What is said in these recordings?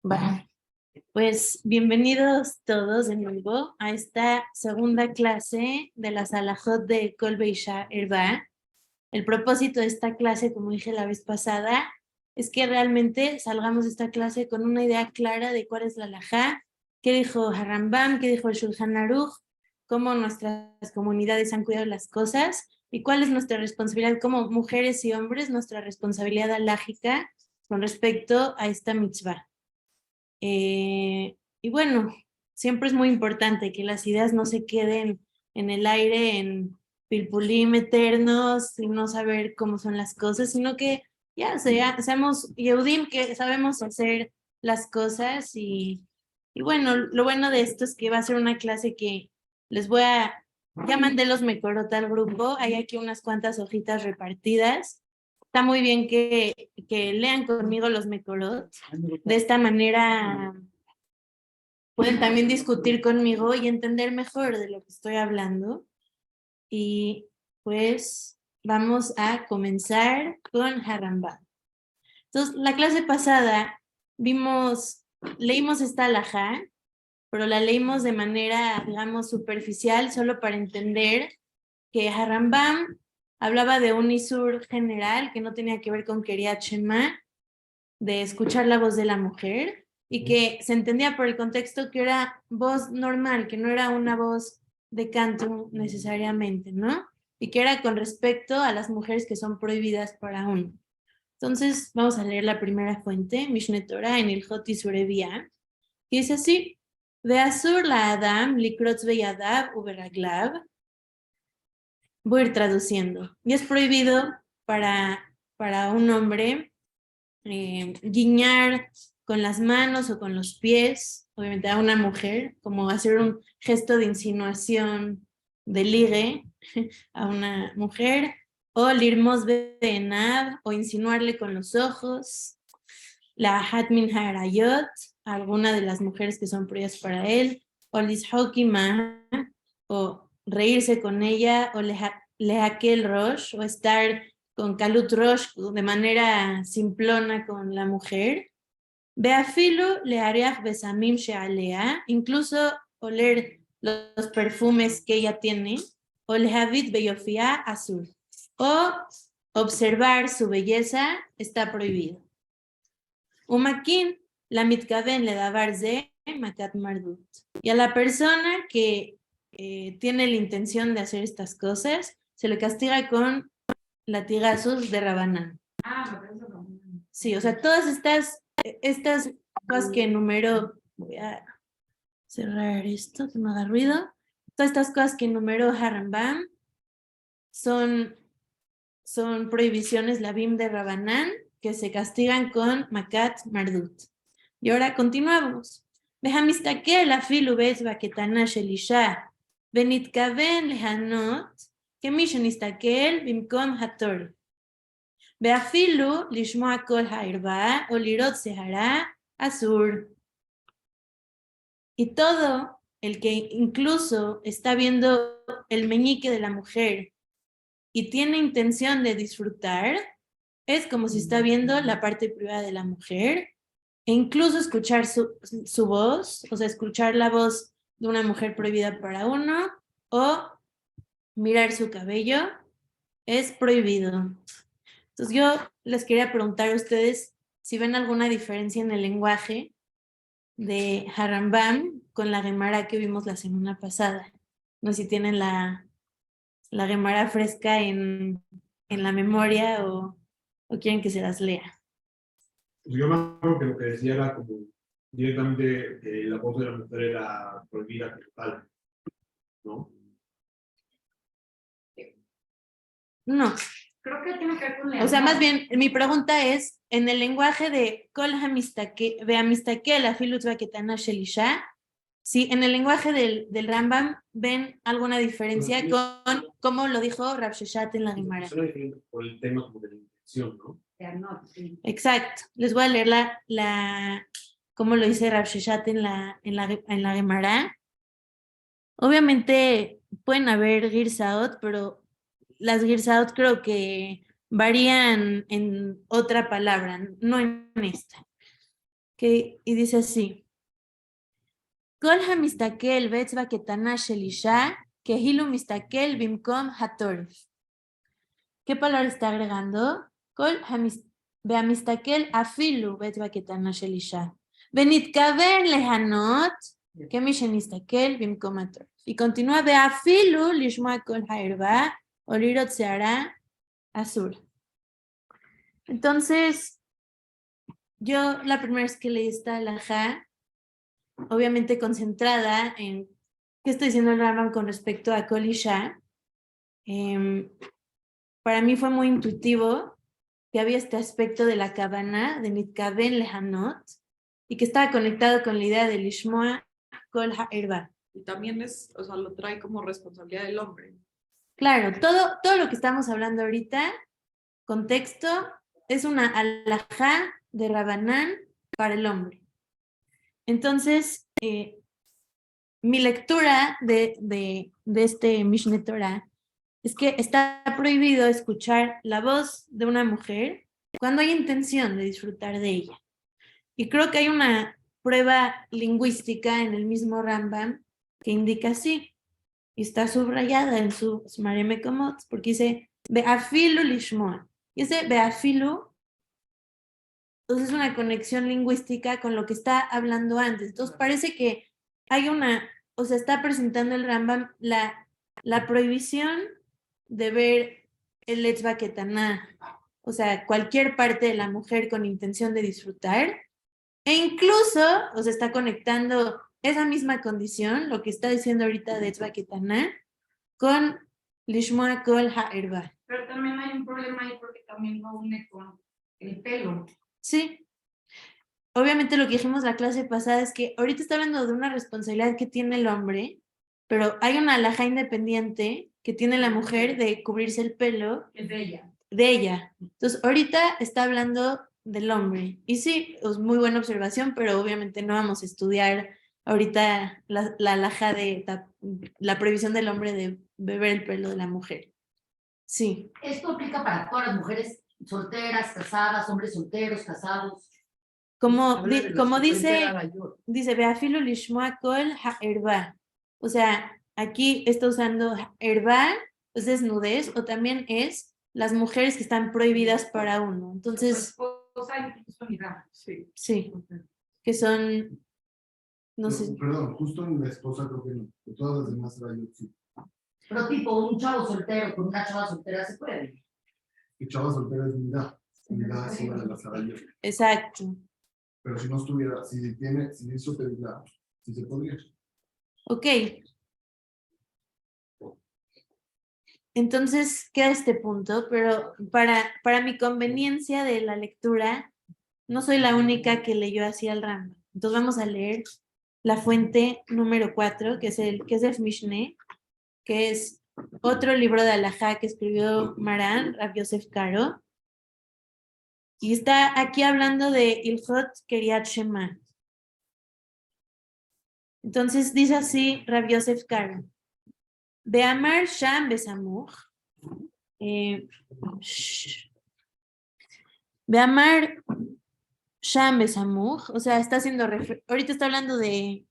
Va. Pues bienvenidos todos de nuevo a esta segunda clase de la Salahot de Kol Beisha Erba. El propósito de esta clase, como dije la vez pasada, es que realmente salgamos de esta clase con una idea clara de cuál es la halajá, qué dijo Harambam, qué dijo el Shulchan Aruch, cómo nuestras comunidades han cuidado las cosas y cuál es nuestra responsabilidad como mujeres y hombres, nuestra responsabilidad halájica con respecto a esta mitzvah. Y bueno, siempre es muy importante que las ideas no se queden en el aire, en pilpulim eternos, y no saber cómo son las cosas, sino que ya seamos Yehudim, que sabemos hacer las cosas. Y bueno, lo bueno de esto es que va a ser una clase que ya mandé los mecorot al grupo, hay aquí unas cuantas hojitas repartidas. Está muy bien que lean conmigo los mecorot. De esta manera pueden también discutir conmigo y entender mejor de lo que estoy hablando. Y pues vamos a comenzar con Harambam. Entonces, la clase pasada leímos esta halajá, pero la leímos de manera, digamos, superficial, solo para entender que Harambam hablaba de un isur general que no tenía que ver con Keriat Shema, de escuchar la voz de la mujer, y que se entendía por el contexto que era voz normal, que no era una voz de canto necesariamente, ¿no? Y que era con respecto a las mujeres que son prohibidas para uno. Entonces, vamos a leer la primera fuente, Mishneh Torah, en el Joti Surevia, y dice así: Veasur la Adam, likrotz beyadav uberaglav. Voy a ir traduciendo. Y es prohibido para un hombre guiñar con las manos o con los pies, obviamente a una mujer, como hacer un gesto de insinuación, de ligue a una mujer, o lirmos benab, o insinuarle con los ojos, la hatmin harayot, alguna de las mujeres que son prohibidas para él, o lishoki ma, o reírse con ella, o lehakel rosh, o estar con Kalut Rosh de manera simplona con la mujer. Beafilu leariach besamim shealea, incluso oler los perfumes que ella tiene, o lehavit beyofia azul, o observar su belleza está prohibido. Umakin la mitkaven le davar ze makat mardut. Y a la persona que tiene la intención de hacer estas cosas, se le castiga con latigazos de Rabanán. Sí, o sea, todas estas cosas que enumeró, voy a cerrar esto, que no haga ruido, todas estas cosas que enumeró Harambam son prohibiciones labim de Rabanán que se castigan con Makat Mardut. Y ahora continuamos. Behamistakel afilu bez baketana shelisha venitkaven lehanot כמי שנסתכל במקום התור. ואפילו לשמוע קול הערווה o לראות שערה אסור. Y todo el que incluso está viendo el meñique de la mujer y tiene intención de disfrutar, es como si está viendo la parte privada de la mujer, e incluso escuchar su voz, o sea, escuchar la voz de una mujer prohibida para uno, o mirar su cabello, es prohibido. Entonces yo les quería preguntar a ustedes si ven alguna diferencia en el lenguaje de Harambam con la Gemara que vimos la semana pasada. No sé si tienen la Gemara fresca en la memoria o quieren que se las lea. Yo me acuerdo que lo que decía era como directamente que la voz de la mujer era prohibida total, ¿no? No. Creo que tiene que ver con O sea, más bien, mi pregunta es, en el lenguaje de Kol Hamistake la Filut Baketana Shelisha, si en el lenguaje del Rambam ven alguna diferencia con cómo lo dijo Rav Sheshat en la Gemara. Suena diferente por el tema como de la intención, ¿no? Exacto. Les voy a leer cómo lo dice Rav Sheshat en la Gemara. Obviamente pueden haber Girsaot, pero las Girsaot creo que varían en otra palabra, no en esta. y dice así. Kol hamistakel betzva ketana shel isha, kehilu mistakel bimkom hatorif. ¿Qué palabra está agregando? Kol hamistakel afilu betzva ketana shel isha. Benitkaven lehanot, kemi shenistakel bimkom hatorif. Y continúa beafilu lishma kol haerba, olirot seara azul. Entonces, yo la primera vez que leí esta alajá, obviamente concentrada en qué está diciendo el Rambam con respecto a Kol Isha, para mí fue muy intuitivo que había este aspecto de la Kavanah, de Nitkaven Lehanot, y que estaba conectado con la idea de Lishmoa Kol Ha'erba. Y también es, o sea, lo trae como responsabilidad del hombre. Claro, todo lo que estamos hablando ahorita, contexto, es una alajá de Rabanán para el hombre. Entonces, mi lectura de este Mishneh Torah es que está prohibido escuchar la voz de una mujer cuando hay intención de disfrutar de ella. Y creo que hay una prueba lingüística en el mismo Rambam que indica así, y está subrayada en su Mare Mekomot, porque dice Beafilu lishmoa. Y ese Beafilu, entonces es una conexión lingüística con lo que está hablando antes. Entonces parece que hay o sea, está presentando el Rambam la prohibición de ver el etzva ketaná, o sea, cualquier parte de la mujer con intención de disfrutar, e incluso, o sea, está conectando esa misma condición, lo que está diciendo ahorita de etzva ketaná, con lishmoa kol ha'erba. Pero también hay un problema ahí porque también lo une con el pelo. Sí. Obviamente lo que dijimos la clase pasada es que ahorita está hablando de una responsabilidad que tiene el hombre, pero hay una alajá independiente que tiene la mujer de cubrirse el pelo. Es de ella. De ella. Entonces, ahorita está hablando del hombre. Y sí, es muy buena observación, pero obviamente no vamos a estudiar ahorita la alajá de la prohibición del hombre de beber el pelo de la mujer. Sí. Esto aplica para todas las mujeres solteras, casadas, hombres solteros, casados. Como dice Beafilu lishmoa kol ha'erba. O sea, aquí está usando ha'erba, es desnudez, o también es las mujeres que están prohibidas para uno. Entonces, sí, que son, no sé. Perdón, justo en la esposa creo que no, de todas las demás era yo, sí. Pero tipo, un chavo soltero con una chava soltera se puede. Y chava soltera es mirada encima de la Sarayot. Exacto. Pero si no estuviera, si eso te diga, si se podría. Ok. Entonces queda este punto, pero para mi conveniencia de la lectura, no soy la única que leyó así al Rambam. Entonces vamos a leer la fuente número 4, que es el Mishneh, que es otro libro de alajá que escribió Maran, Rav Yosef Karo. Y está aquí hablando de Ilhot Keriat Shema. Entonces dice así Rav Yosef Karo. Beamar Sham Besamuch. Beamar Sham Besamuch. O sea, está haciendo ahorita está hablando de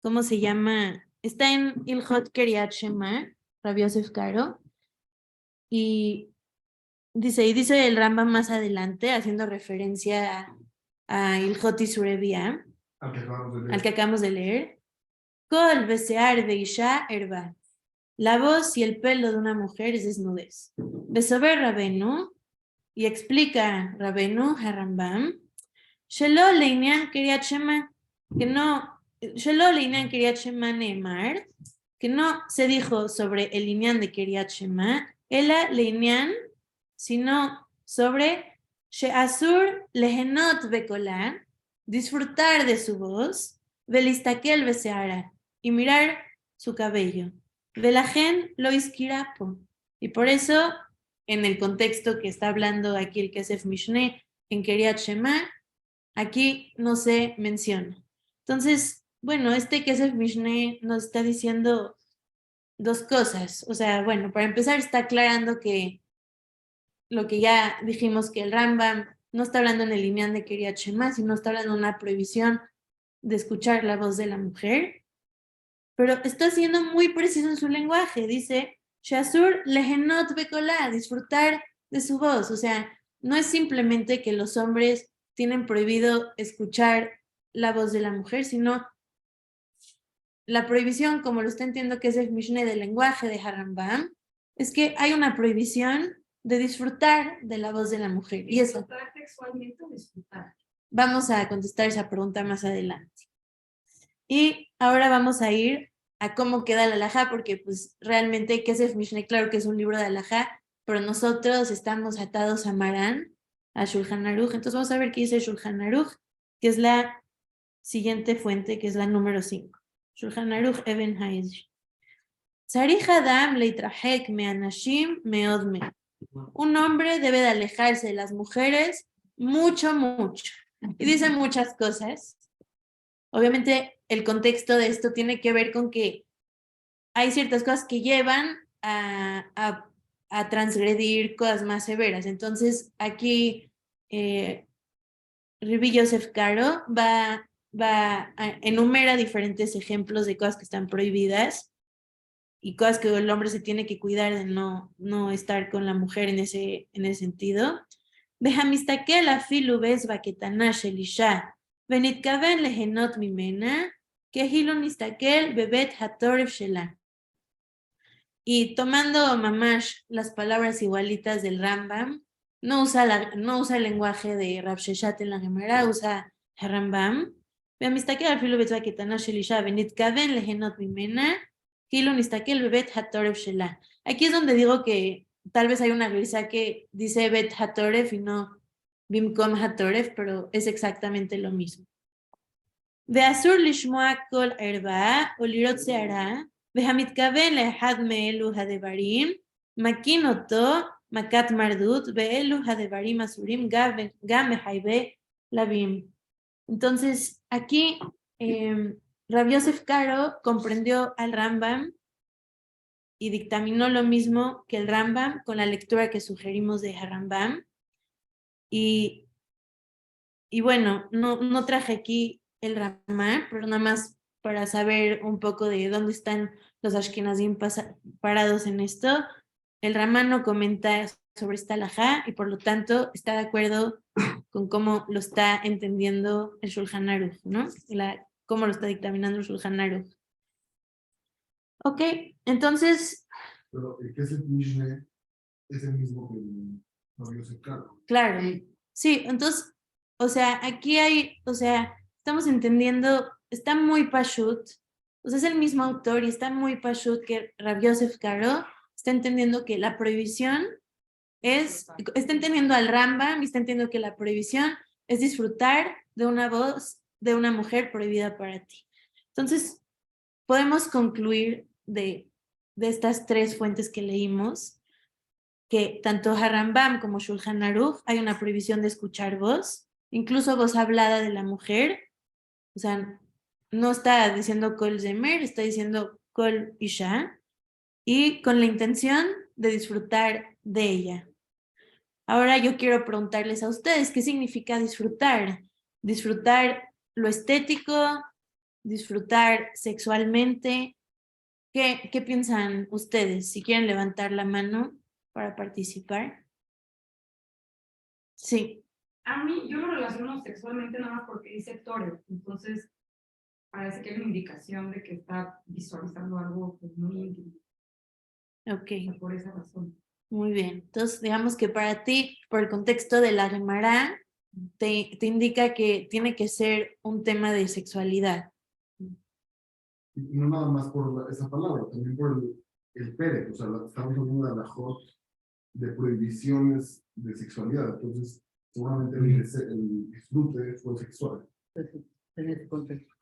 ¿cómo se llama? Está en Ilhot Keriat Shema, Rav Yosef Karo. Y dice el Rambam más adelante, haciendo referencia a Ilhot Isurevia, al que acabamos de leer. Kol besear beisha erba. La voz y el pelo de una mujer es desnudez. Besober Rabenu, y explica Rabenu a Rambam, Shelo leinian keriat shema, que no, Shelo leinian keriat shema neemar, que no se dijo sobre el lineán de keriat shema, ela leinian, sino sobre Sheasur lehenot bekola, disfrutar de su voz, velistakel beseara, y mirar su cabello. Velagen lo iskirapo. Y por eso, en el contexto que está hablando aquí el Kesef Mishneh en Keriat Shema, aquí no se menciona. Entonces, bueno, este Kesef Mishneh nos está diciendo dos cosas. O sea, bueno, para empezar está aclarando que lo que ya dijimos que el Rambam no está hablando en el lineal de Kriyat Shema, sino está hablando de una prohibición de escuchar la voz de la mujer, pero está siendo muy preciso en su lenguaje. Dice, Shasur lehenot bekolá, disfrutar de su voz. O sea, no es simplemente que los hombres tienen prohibido escuchar la voz de la mujer, sino la prohibición, como lo está entendiendo que es el Mishneh del lenguaje de Harambam, es que hay una prohibición de disfrutar de la voz de la mujer. Y eso. Disfrutar sexualmente o disfrutar. Vamos a contestar esa pregunta más adelante. Y ahora vamos a ir a cómo queda la halajá, porque pues realmente Kesef Mishneh, claro que es un libro de halajá, pero nosotros estamos atados a Marán, a Shulchan Aruch. Entonces vamos a ver qué dice Shulchan Aruch, que es la siguiente fuente, que es la número 5. Shulchan Aruch Eben Ha'ezer. Tzarich Adam leitrahek me'anashim me'od me. Un hombre debe de alejarse de las mujeres mucho, mucho. Y dice muchas cosas. Obviamente el contexto de esto tiene que ver con que hay ciertas cosas que llevan a transgredir cosas más severas. Entonces aquí Rabbi Yosef Karo enumera diferentes ejemplos de cosas que están prohibidas y cosas que el hombre se tiene que cuidar de no estar con la mujer en ese sentido. והמסתכל אפילו באצבע קטנה של אישה ונתכוון ליהנות ממנה, כאילו נסתכל בבית הטורף שלה. Y tomando mamash las palabras igualitas del Rambam, no usa el lenguaje de Rav Sheshat en la Gemara, usa el Rambam. והמסתכל אפילו באצבע קטנה של אישה ונתכוון ליהנות ממנה, כאילו נסתכל בבית הטורף שלה. Aquí es donde digo que tal vez hay una grisa que dice Bet Hatoref y no Bimkom Hatoref, pero es exactamente lo mismo. ואסור לשמוע כל ערווה או לראות שערה, והמתכוון לאחד מאלו הדברים, מקין אותו מכת מרדות, ואלו הדברים אסורים גם מחייבי לווים. Entonces, aquí Rabbi Yosef Karo comprendió al Rambam y dictaminó lo mismo que el Rambam con la lectura que sugerimos de Rambam. Y bueno, no traje aquí el Ramá, pero nada más para saber un poco de dónde están los Ashkenazim parados en esto. El Ramá no comenta sobre esta halajá y por lo tanto está de acuerdo con cómo lo está entendiendo el Shulchan Aruch, ¿no? Cómo lo está dictaminando el Shulchan Aruch. Ok, entonces... Pero el que es el Mishneh es el mismo que el Rabbi Yosef Karo. Claro, sí, entonces, o sea, aquí estamos entendiendo, está muy pashut, o sea, es el mismo autor y está muy pashut que Rabbi Yosef Karo está entendiendo que la prohibición está entendiendo al Rambam y está entendiendo que la prohibición es disfrutar de una voz de una mujer prohibida para ti. Entonces, podemos concluir de estas tres fuentes que leímos, que tanto Harambam como Shulchan Aruch hay una prohibición de escuchar voz, incluso voz hablada de la mujer, o sea, no está diciendo Kol Zemer, está diciendo Kol Isha, y con la intención de disfrutar de ella. Ahora yo quiero preguntarles a ustedes, ¿qué significa disfrutar? Disfrutar lo estético, disfrutar sexualmente. ¿Qué piensan ustedes? Si quieren levantar la mano para participar. Sí. A mí, yo lo relaciono sexualmente nada más porque dice Torah, entonces parece que hay una indicación de que está visualizando algo pues, muy íntimo. Ok. Por esa razón. Muy bien. Entonces, digamos que para ti, por el contexto de la Gemara, te indica que tiene que ser un tema de sexualidad. Y no nada más por esa palabra, también por el pere, o sea, estamos hablando de halajot de prohibiciones de sexualidad, entonces seguramente el disfrute fue sexual. En ese contexto.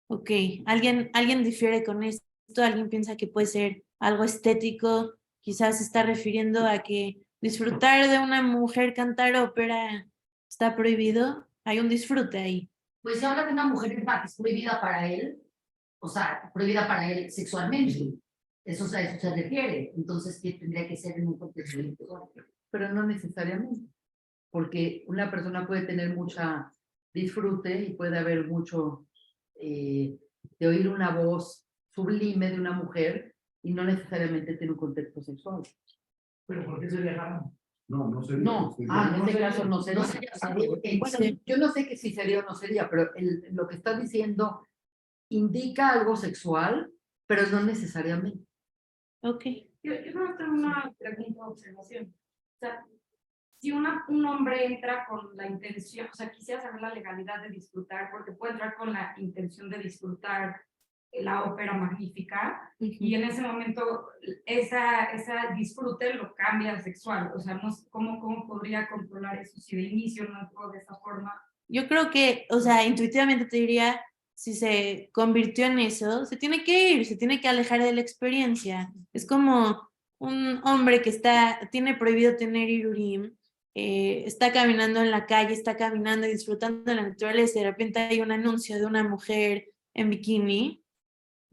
Ok. ¿Alguien difiere con esto? ¿Alguien piensa que puede ser algo estético? Quizás se está refiriendo a que disfrutar de una mujer cantar ópera está prohibido. Hay un disfrute ahí. Pues se habla de una mujer que es prohibida para él, o sea, prohibida para él sexualmente. Eso se refiere. Entonces, ¿qué tendría que ser en un contexto? Pero no necesariamente. porque una persona puede tener mucha disfrute y puede haber mucho de oír una voz sublime de una mujer y no necesariamente tiene un contexto sexual. ¿Pero por qué se dejaron? No, no sería. No, en este caso no sería. No sería, Bueno, yo no sé que si sería o no sería, pero lo que está diciendo indica algo sexual, pero no necesariamente. Ok. Yo no tengo una pregunta o observación. O sea, si un hombre entra con la intención, o sea, quisiera saber la legalidad de disfrutar, porque puede entrar con la intención de disfrutar la ópera magnífica, y en ese momento esa disfrute lo cambia a sexual. O sea, no sé cómo podría controlar eso si de inicio no entró de esa forma. Yo creo que, o sea, intuitivamente te diría, si se convirtió en eso, se tiene que ir, se tiene que alejar de la experiencia. Es como un hombre que tiene prohibido tener irurim, está caminando en la calle, está caminando y disfrutando de la naturaleza, y de repente hay un anuncio de una mujer en bikini,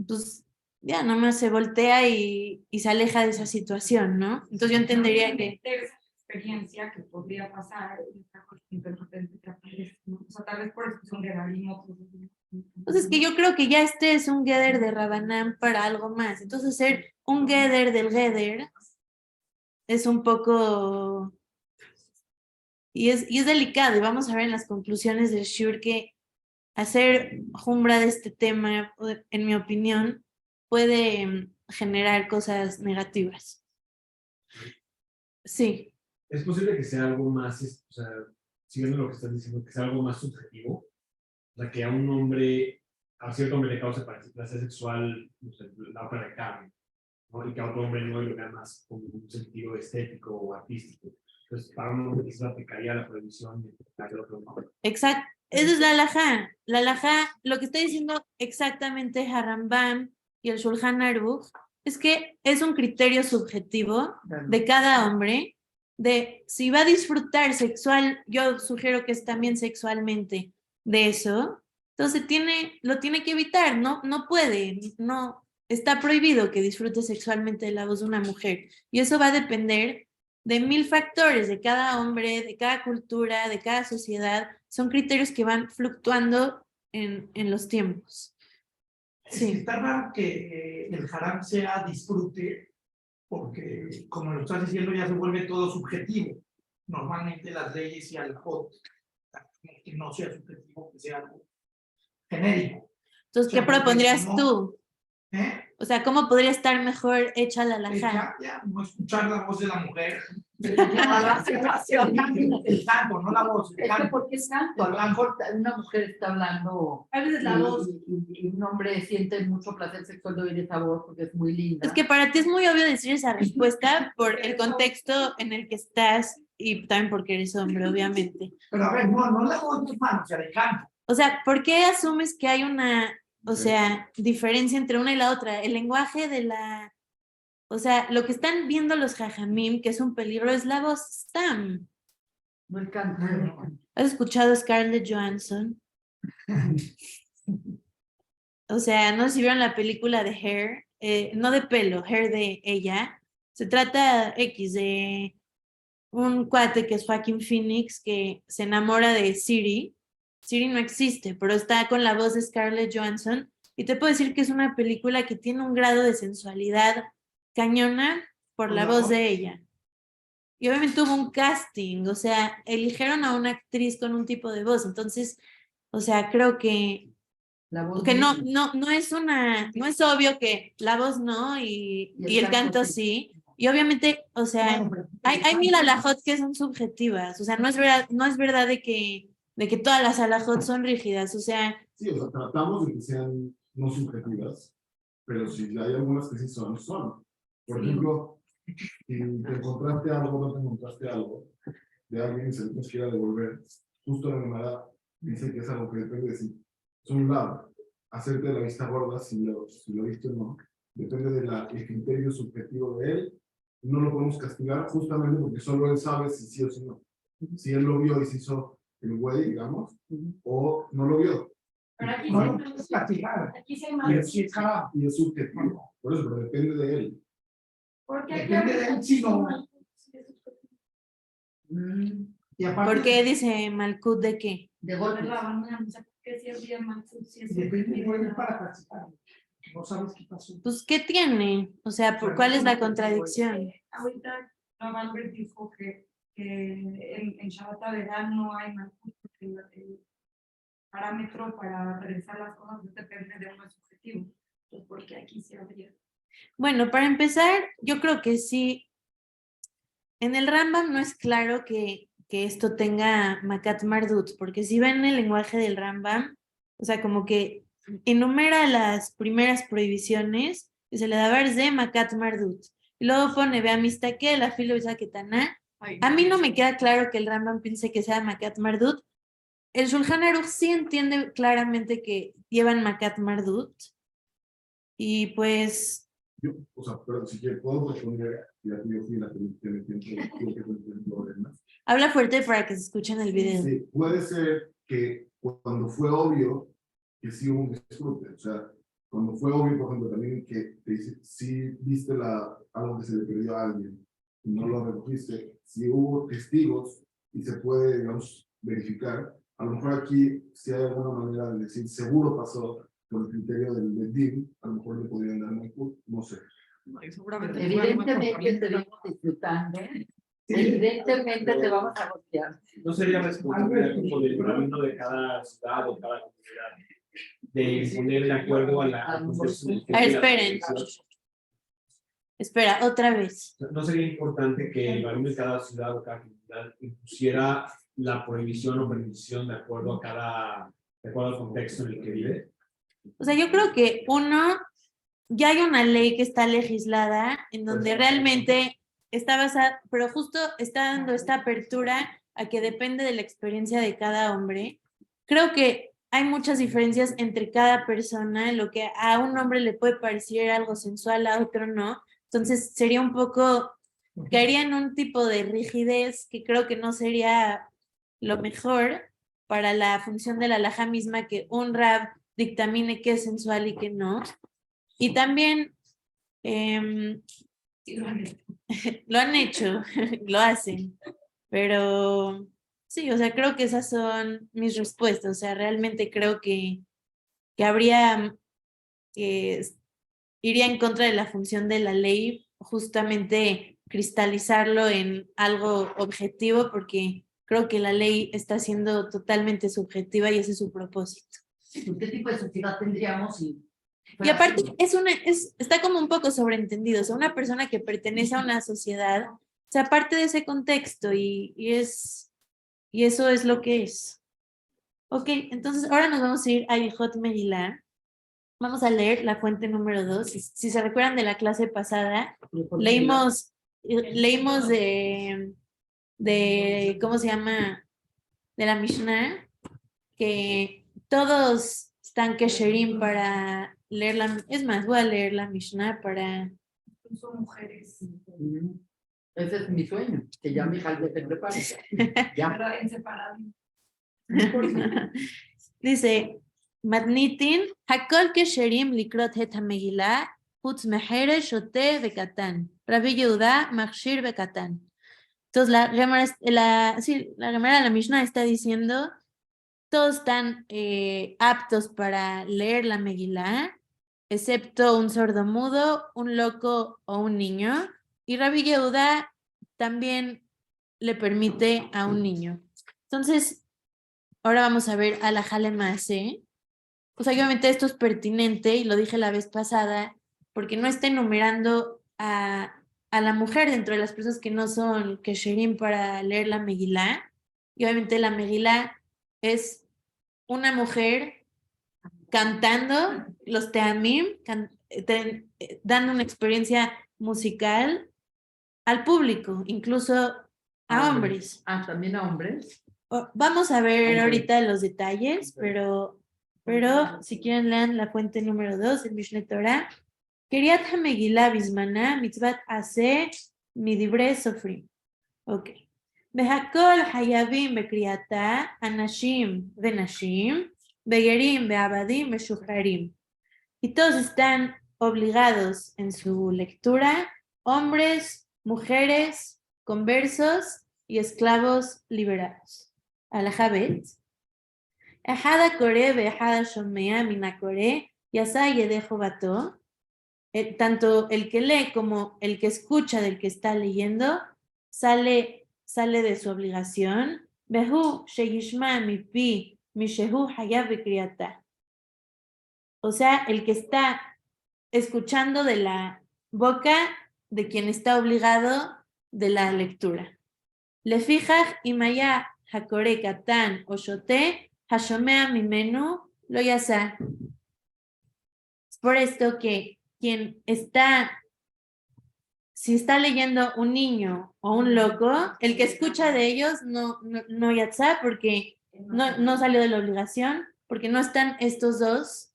pues ya nomás se voltea y se aleja de esa situación, ¿no? Entonces yo entendería que... experiencia que podría pasar ¿no? O sea, tal vez por eso es un guedarismo. Entonces que yo creo que ya este es un gather de Rabanán para algo más. Entonces ser un gather del gather es un poco... Y es delicado, y vamos a ver en las conclusiones del Shur que hacer jumbra de este tema, en mi opinión, puede generar cosas negativas. Sí. Es posible que sea algo más, o sea, siguiendo lo que estás diciendo, que sea algo más subjetivo. O sea, que a un hombre, a cierto hombre le cause placer sexual, no sé, la ópera de Carmen, ¿no? Y que a otro hombre no lo vea más como un sentido estético o artístico. Entonces, para un hombre quizás aplicaría la prohibición y para el otro no. Exacto. Esa es la halajá. La halajá, lo que está diciendo exactamente Harambam y el Shulchan Aruch, es que es un criterio subjetivo de cada hombre, de si va a disfrutar sexual, yo sugiero que es también sexualmente de eso, entonces lo tiene que evitar, no puede, no, está prohibido que disfrute sexualmente de la voz de una mujer, y eso va a depender de 1000 factores, de cada hombre, de cada cultura, de cada sociedad. Son criterios que van fluctuando en los tiempos. Sí. Está raro que el haram sea disfrute, porque como lo estás diciendo ya se vuelve todo subjetivo. Normalmente las leyes y alajot, que no sea subjetivo, que sea algo genérico. Entonces, ¿qué propondrías tú? ¿Eh? O sea, ¿cómo podría estar mejor hecha la halajá? Ya, no escuchar la voz de la mujer. El canto, no la voz. Es que porque es canto, a lo mejor una mujer está hablando A veces la voz. y un hombre siente mucho placer sexual de oír esa voz porque es muy linda. Es que para ti es muy obvio decir esa respuesta por el contexto en el que estás y también porque eres hombre, obviamente. Pero a ver, no la voz de mano, o sea, de canto. O sea, ¿por qué asumes que hay una, o sea, diferencia entre una y la otra? El lenguaje de la... O sea, lo que están viendo los jajamim, que es un peligro, es la voz Stam. No el canto. ¿Has escuchado a Scarlett Johansson? O sea, no sé si vieron la película de Hair, no de pelo, Hair de ella. Se trata de un cuate que es Joaquin Phoenix que se enamora de Siri. Siri no existe, pero está con la voz de Scarlett Johansson. Y te puedo decir que es una película que tiene un grado de sensualidad cañona por la voz de ella. Y obviamente hubo un casting, o sea, eligieron a una actriz con un tipo de voz. Entonces, o sea, creo que no es obvio que la voz no y el canto sí. Y obviamente, o sea, hay 1000 alajot que son subjetivas, o sea, no es verdad de que todas las alajot son rígidas, o sea. Sí, o sea, tratamos de que sean no subjetivas, pero si hay algunas que sí son. Por ejemplo, si te encontraste algo, no te encontraste algo, de alguien y se nos quiera devolver, justo la Gemara dice que es algo que depende de si es un lado, hacerte de la vista gorda si lo viste o no, depende del criterio subjetivo de él, no lo podemos castigar justamente porque solo él sabe si sí o si no. Si él lo vio y se hizo el güey, digamos, o no lo vio. Pero aquí No lo puedes castigar. Aquí sí hay más. Y es subjetivo, por eso, pero depende de él. Porque Depende de él, sí, no. Y aparte, ¿Por qué dice Malkut de qué? De Por golpe. la banda, o sea, que si habría más, si es depende de para participar. No sabes qué pasó. Pues, ¿qué tiene? O sea, ¿cuál es la contradicción? Ahorita Rav Albert dijo que en Shabbat Avedá no hay malhut, porque el parámetro para realizar las cosas depende de uno subjetivo. Entonces, porque aquí sí habría. Bueno, para empezar, yo creo que sí, en el Rambam no es claro que esto tenga Makat Mardut, porque si ven el lenguaje del Rambam, o sea, como que enumera las primeras prohibiciones y se le da ver de Makat Mardut. Y luego pone, ve que la filo Ketana. A mí no me queda claro que el Rambam piense que sea Makat Mardut. El Shulchan Aruch sí entiende claramente que llevan Makat Mardut. Y pues Yo, o sea, pero si quiero, puedo responder, ya que yo fui la que tiene tiempo, creo que no tiene problema. habla fuerte para que se escuche en el video. Sí, puede ser que cuando fue obvio que sí hubo un disfrute, o sea, cuando fue obvio, por ejemplo, también que te dice, si viste algo que se le perdió a alguien y no lo recogiste, si hubo testigos y se puede, digamos, verificar, a lo mejor aquí, si hay alguna manera de decir, seguro pasó por el criterio del DIN, a lo mejor le podrían dar un punto, no sé. No, y seguramente Evidentemente te vamos disfrutando. Evidentemente te vamos a golpear. ¿No sería responsabilidad como del rabino de cada ciudad o cada comunidad de poner de acuerdo a la contexto? Esperen. Espera, otra vez. ¿No sería importante que el rabino de cada ciudad o cada comunidad impusiera la prohibición o permisión de acuerdo al contexto en el que vive? O sea, yo creo que ya hay una ley que está legislada en donde realmente está basada, pero justo está dando esta apertura a que depende de la experiencia de cada hombre. Creo que hay muchas diferencias entre cada persona, lo que a un hombre le puede parecer algo sensual, a otro no. Entonces sería un poco, caería en un tipo de rigidez que creo que no sería lo mejor para la función de la halajá misma, que un rab dictamine qué es sensual y qué no. Y también lo han hecho, lo hacen, pero sí, o sea, creo que esas son mis respuestas. O sea, realmente creo que habría que iría en contra de la función de la ley, justamente cristalizarlo en algo objetivo, porque creo que la ley está siendo totalmente subjetiva y ese es su propósito. ¿Qué tipo de sociedad tendríamos? Y aparte está como un poco sobreentendido, o sea, una persona que pertenece a una sociedad, o sea, parte de ese contexto y eso es lo que es. Ok, entonces ahora nos vamos a ir a Yehot Megillah. Vamos a leer la fuente número 2. Si se recuerdan de la clase pasada, leímos de ¿cómo se llama? De la Mishnah, que todos están kesherim para leer es más, voy a leer la Mishnah para... Son mujeres. Ese es mi sueño, que ya mi hija se prepare. Ya. En separado. Dice, Matnitin, Hakol kesherim likrot het hamegillah, putz mehere shote bekatan, Rabbi Yehuda machshir bekatan. Entonces la Gemara de la Mishnah está diciendo, todos están aptos para leer la Megilá, excepto un sordomudo, un loco o un niño, y Rabbi Yehuda también le permite a un niño. Entonces, ahora vamos a ver a la Jalemase. Pues obviamente esto es pertinente, y lo dije la vez pasada, porque no está enumerando a la mujer dentro de las personas que no son kesherim para leer la Megilá. Y obviamente la Megilá es una mujer cantando los teamim, dando una experiencia musical al público, incluso a hombres. También a hombres. Vamos a ver ahorita los detalles, pero si quieren lean la fuente número 2, el Mishneh Torah. Keriat HaMegillah Bismana Mitzvat Aseh Midibre Sofrim. Ok. Behakol Hayavim Bekriata Anashim Venashim Begerim Beabadim Beshuharim. Y todos están obligados en su lectura, hombres, mujeres, conversos y esclavos liberados. Alajá Bet. Ejada Kore ve'ejada shomea mina Kore yasa yedejo bato. Tanto el que lee como el que escucha del que está leyendo sale de su obligación. Behu sheyishma mi pi mi shehu hayav bekriata. O sea, el que está escuchando de la boca de quien está obligado de la lectura. Le fijaj imaya hakore katan o shote hashomea mimenu lo yasa. Es por esto que quien está, si está leyendo un niño o un loco, el que escucha de ellos no yatsa porque no salió de la obligación, porque no están estos dos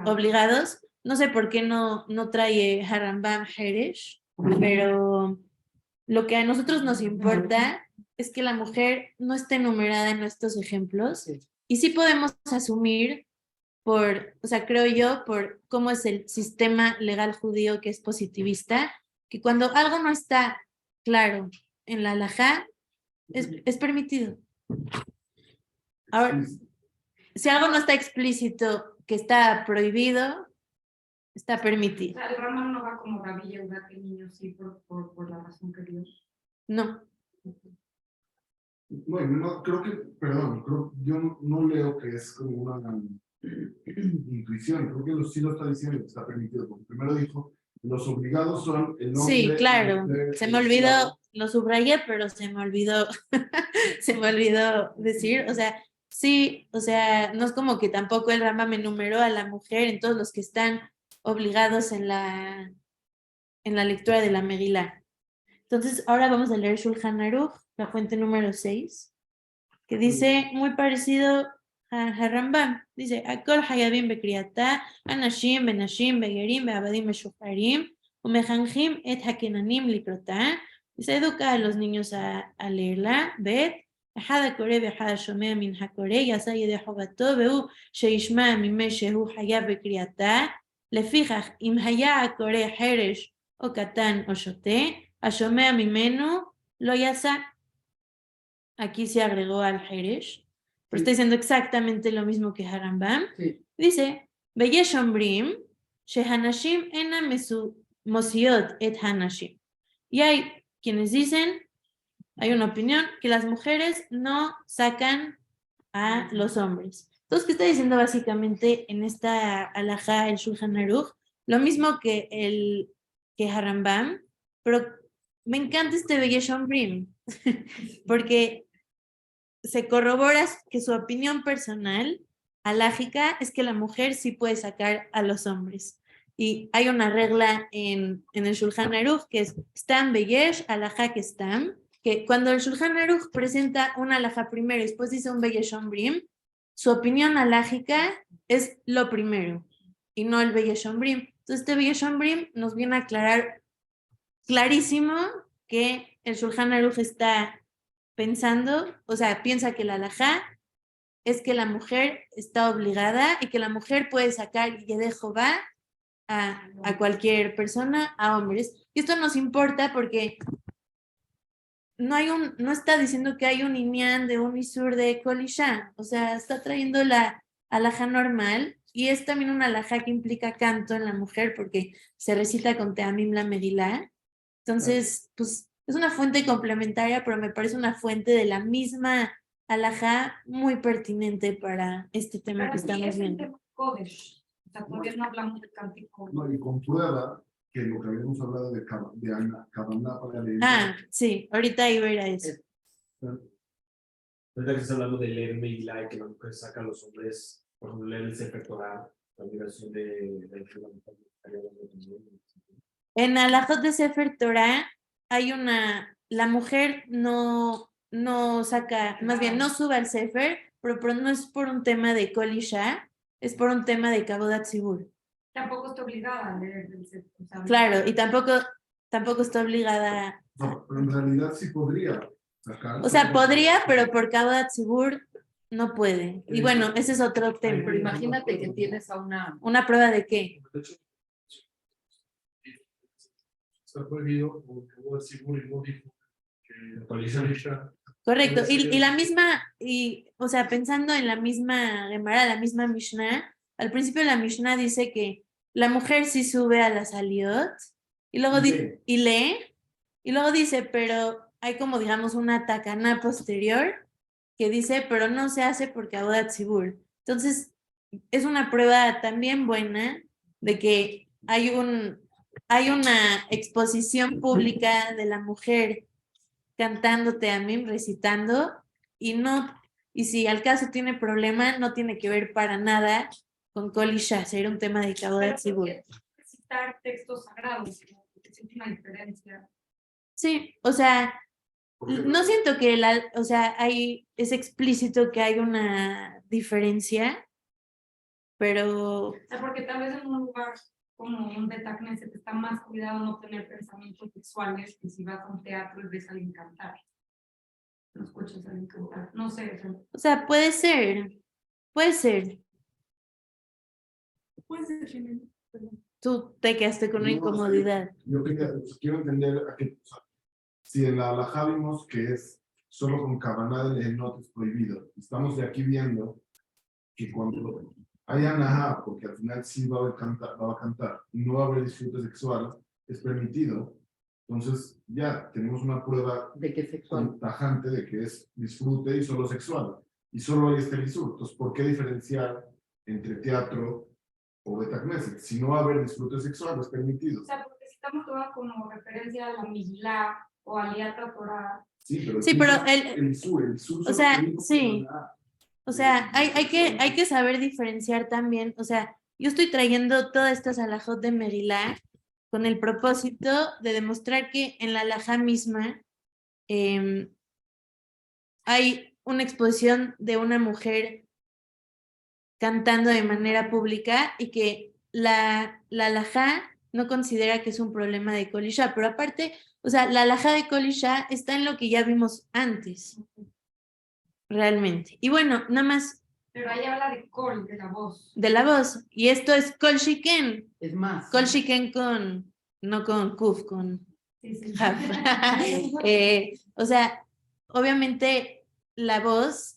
obligados. No sé por qué no trae Harambam Heresh, pero lo que a nosotros nos importa es que la mujer no esté enumerada en estos ejemplos y sí podemos asumir creo yo, por cómo es el sistema legal judío que es positivista, que cuando algo no está claro en la halajá, es permitido. Ahora, si algo no está explícito, que está prohibido, está O permitido. sea, el Rambam no va como Rabbi Yehuda, que el niño sí, por la razón que dio. No. No, yo no leo que es como una intuición, creo que sí lo está diciendo, que está permitido, porque primero dijo, los obligados son el hombre. Sí, claro, se me olvidó, lo subrayé, pero se me olvidó decir, o sea, sí, o sea, no es como que tampoco el Rambam enumeró a la mujer en todos los que están obligados en la lectura de la Megilá. Entonces, ahora vamos a leer Shulchan Aruch, la fuente número 6, que dice muy parecido a Rambam. Dice, Akol hayabim bekriata, anashim, benashim, begerim, beabadim, meshucharim, umejanjim et hakenanim likrota. Dice, educa a los niños a leerla. Bet, Ahada kore be'ahada shomea min hakore, yasa yedejo bato, be'u sheishma mime shehu hayab bekriata, lefichach im haya akore heresh o katan o shote, ashomea mimenu lo yasa. Aquí se agregó al Heresh, pero está diciendo exactamente lo mismo que Harambam. Sí. Dice, Beyesh ombrim, shehanashim ena mosiot et hanashim. Y hay quienes dicen, hay una opinión, que las mujeres no sacan a los hombres. Entonces, ¿qué está diciendo básicamente en esta alajá, el Shulchan Aruch? Lo mismo que Harambam, pero me encanta este Beyesh ombrim, porque se corrobora que su opinión personal, alágica, es que la mujer sí puede sacar a los hombres. Y hay una regla en el Shulchan Aruch que es Stam Beyesh, alajá que Stam, que cuando el Shulchan Aruch presenta una alajá primero y después dice un Beyesh Ombrim, su opinión alágica es lo primero y no el Beyesh Ombrim. Entonces este Beyesh Ombrim nos viene a aclarar clarísimo que el Shulchan Aruch está pensando, o sea, piensa que la halajá es que la mujer está obligada y que la mujer puede sacar de Jehová a cualquier persona, a hombres. Y esto nos importa porque no está diciendo que hay un inyan de un isur de kolisha, o sea, está trayendo la halajá normal y es también una halajá que implica canto en la mujer porque se recita con teamim la megilá. Entonces, pues es una fuente complementaria, pero me parece una fuente de la misma halajá muy pertinente para este tema Pero que sí, estamos es un viendo. tema Kodesh. O sea, todavía no hablamos de cántico. No, y comprueba que lo que habíamos hablado de Kavaná para leer. Ah, sí, ahorita iba a ir a eso. Ahorita que estás hablando de leer Megilá y que la mujer saca a los hombres, por ejemplo, leer el Sefer Torah, la obligación de En Alajot de Sefer Torah hay la mujer no saca, más bien no sube al Sefer, pero no es por un tema de Kol Isha, es por un tema de Kavodat Zibur. Tampoco está obligada a leer el Sefer, o sea, Claro, y tampoco está obligada. No, pero en realidad sí podría sacar. O sea, podría, pero por Kavodat Zibur no puede. Y bueno, ese es otro tema. Pero imagínate que tienes a ¿Una prueba de qué? Está prohibido, porque voy a decir, no dijo Correcto, Puede ser. y la misma, o sea, pensando en la misma Gemara, la misma Mishnah, al principio la Mishnah dice que la mujer sí sube a las aliot, y luego y lee, y luego dice, pero hay como digamos una takana posterior que dice, pero no se hace porque Avodat Zibur. Entonces, es una prueba también buena de que hay una exposición pública de la mujer cantándote a mí, recitando, y si al caso tiene problema, no tiene que ver para nada con Kol Isha, era un tema dedicado a Tzibur. Citar textos sagrados, porque siente una diferencia. Sí, o sea, no siento que o sea, es explícito que hay una diferencia, pero O sea, porque tal vez en un lugar como un Betacneset está más cuidado no tener pensamientos sexuales que si vas a un teatro y ves a alguien cantar. No escuchas a alguien cantar. No sé. o sea, puede ser. Puedes definir. Tú te quedaste con una No, incomodidad. Yo quiero entender a qué, o sea, si en la halajá vimos que es solo con kavaná de lehenot es prohibido. Estamos de aquí viendo que cuando hay anahá, porque al final sí va a cantar y no va a haber disfrute sexual, es permitido. Entonces ya tenemos una prueba ¿De qué sexual? tajante de que es disfrute y solo sexual. Y solo hay este disfrute. Entonces, ¿por qué diferenciar entre teatro o Betacneset? Si no va a haber disfrute sexual, es permitido. O sea, porque si estamos tomando como referencia a la Migilá o a Liata Torah. Sí, pero, Sí, pero el sur o sea, sí. O sea, hay que saber diferenciar también, o sea, yo estoy trayendo todas estas alajot de Megilá con el propósito de demostrar que en la alajá misma hay una exposición de una mujer cantando de manera pública y que la alajá no considera que es un problema de Kol Isha, pero aparte, o sea, la alajá de Kol Isha está en lo que ya vimos antes, realmente. Y bueno, nada más Pero ahí habla de Kol, de la voz. de la voz. Y esto es Kol Shiken. Es más. Kol Shiken no con Kuf, con Sí, sí. Haf. O sea, obviamente la voz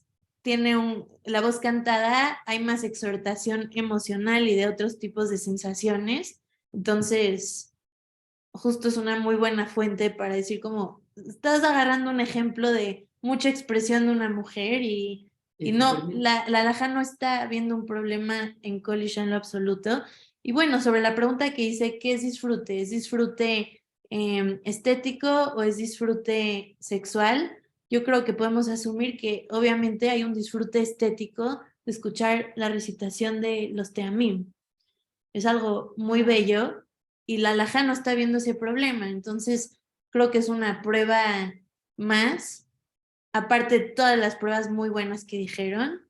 la voz cantada, hay más exhortación emocional y de otros tipos de sensaciones. Entonces, justo es una muy buena fuente para decir como, estás agarrando un ejemplo de mucha expresión de una mujer y no, la alajá no está viendo un problema en Kol Isha en lo absoluto. Y bueno, sobre la pregunta que hice, ¿qué es disfrute? ¿Es disfrute estético o es disfrute sexual? Yo creo que podemos asumir que obviamente hay un disfrute estético de escuchar la recitación de los teamim. Es algo muy bello y la alajá no está viendo ese problema. Entonces, creo que es una prueba más, aparte de todas las pruebas muy buenas que dijeron,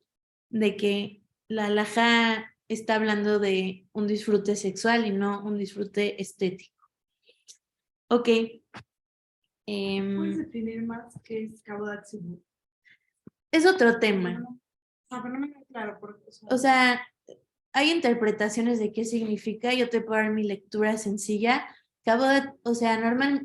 de que la alajá está hablando de un disfrute sexual y no un disfrute estético. Ok. ¿Puedes definir más qué es Avodat Zibur? Es otro tema. Pero no me queda claro. Porque, O sea, hay interpretaciones de qué significa. Yo te puedo dar mi lectura sencilla. O sea,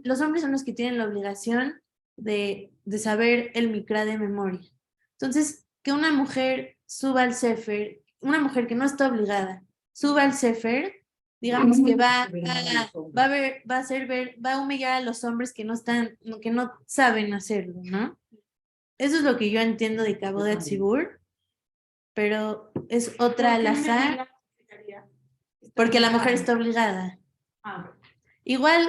los hombres son los que tienen la obligación de saber el Mikra de memoria. Entonces, que una mujer suba al Sefer, una mujer que no está obligada, suba al Sefer, digamos que va a humillar a los hombres que no saben hacerlo, ¿no? Eso es lo que yo entiendo de Avodat Zibur, pero es otra alajá porque la mujer está obligada. Igual,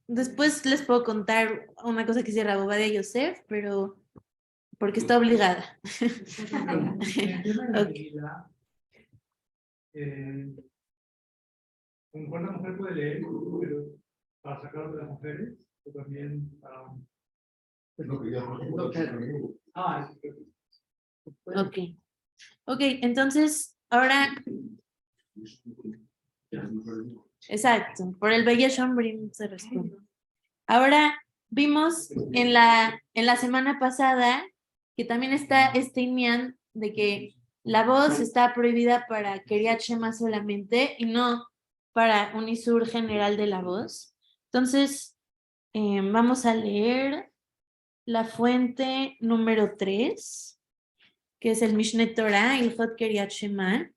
después les puedo contar una cosa que dice Rav Ovadia Yosef, pero porque está obligada. ¿Con cuál la mujer puede leer? Pero para sacar de las mujeres, o también para... Es lo que ya Ok, entonces, ahora, exacto, por el Beyesh Ombrim se responde. Ahora, vimos en la semana pasada que también está este inyan de que la voz está prohibida para Keriat Shema solamente y no para un isur general de la voz. Entonces, vamos a leer la fuente número 3, que es el Mishneh Torah, Ilhot Keriat Shema.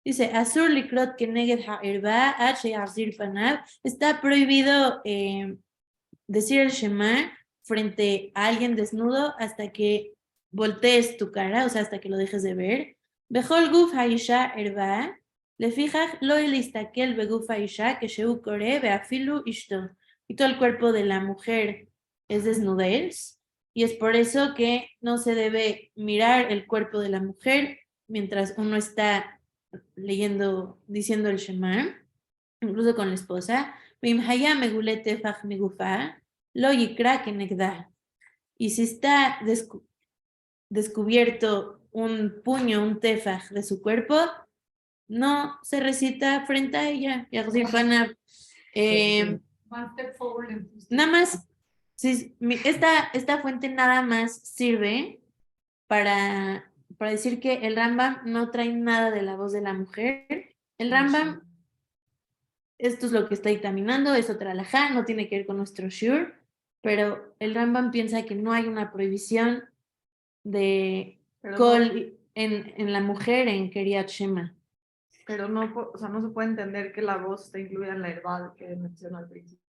Dice, Asur likrot keneged ha'erba ad sheyahzir panav. Está prohibido decir el Shema frente a alguien desnudo hasta que voltees tu cara, o sea, hasta que lo dejes de ver. Bechol guf ha'isha erba, lefijaj lo elistakel beguf ha'isha que sheu kore beafilu ishto. Y todo el cuerpo de la mujer es desnudez, y es por eso que no se debe mirar el cuerpo de la mujer mientras uno está leyendo, diciendo el Shema, incluso con la esposa. Vim haya megule tefaj migufa, lo yikra kenegda. Y si está descubierto un puño, un tefaj de su cuerpo, no se recita frente a ella. One step forward and two steps Nada más, esta fuente nada más sirve para decir que el Rambam no trae nada de la voz de la mujer. El Rambam, esto es lo que está dictaminando, es otra halajá, no tiene que ver con nuestro shur, pero el Rambam piensa que no hay una prohibición de Pero kol en la mujer en Keriat Shema. Pero no, o sea, no se puede entender que la voz está incluida en la herbal que menciona al principio.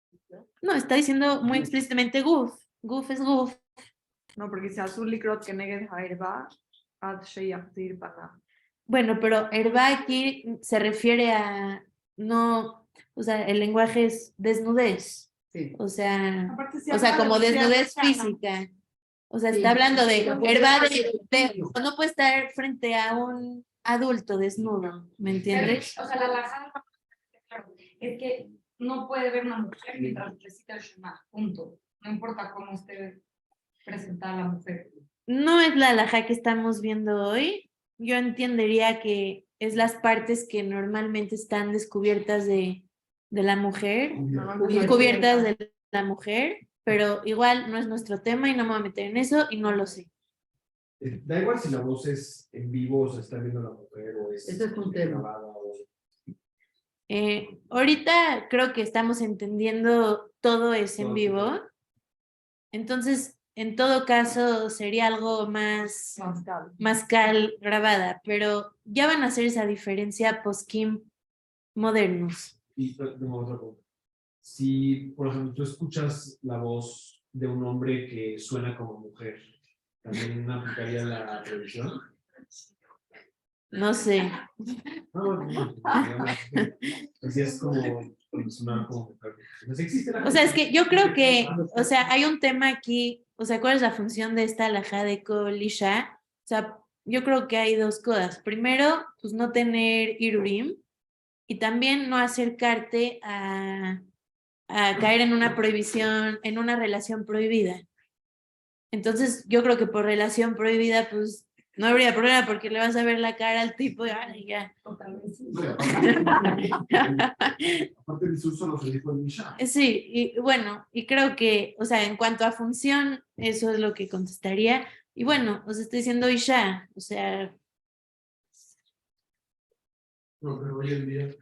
No, está diciendo muy explícitamente guf. Guf es guf. No, porque dice azul likrot que neged haerba ad sheyahzir panav. Bueno, pero herba aquí se refiere a no, o sea, el lenguaje es desnudez. Sí. O sea, Aparte, si o sea, habla de como mujer desnudez sana. física. O sea, Sí. está hablando de Pero herba porque- no puede estar frente a un adulto desnudo, ¿me entiendes? O sea, la alajá, claro, es que no puede ver una mujer mientras recita el Shema, punto. No importa cómo esté presentada la mujer. No es la alajá que estamos viendo hoy. Yo entendería que es las partes que normalmente están descubiertas de la mujer, cubiertas de la mujer, pero igual no es nuestro tema y no me voy a meter en eso y no lo sé. Da igual si la voz es en vivo, o se está viendo la mujer, o es Ese es un tema. grabada, o... Ahorita creo que estamos entendiendo todo es en vivo, entonces en todo caso sería algo más mascal grabada, pero ya van a hacer esa diferencia post-Kim modernos. Y tengo otra pregunta. Si, por ejemplo, tú escuchas la voz de un hombre que suena como mujer, ¿también aplicaría la prohibición? No sé. No, digamos que así es como sonar como mujer. Pues existe la O sea, es que yo creo que, o sea, hay un tema aquí, o sea, ¿cuál es la función de esta alajá de Kol Isha? O sea, yo creo que hay dos cosas. Primero, pues no tener Irurim y también no acercarte a caer en una prohibición, en una relación prohibida. Entonces, yo creo que por relación prohibida, pues no habría problema porque le vas a ver la cara al tipo y ya. Totalmente. Sí. No, aparte el discurso lo se dijo el Misha. Sí, y bueno, y creo que, o sea, en cuanto a función, eso es lo que contestaría. Y bueno, os estoy diciendo Isha, o sea, No, pero hoy en día.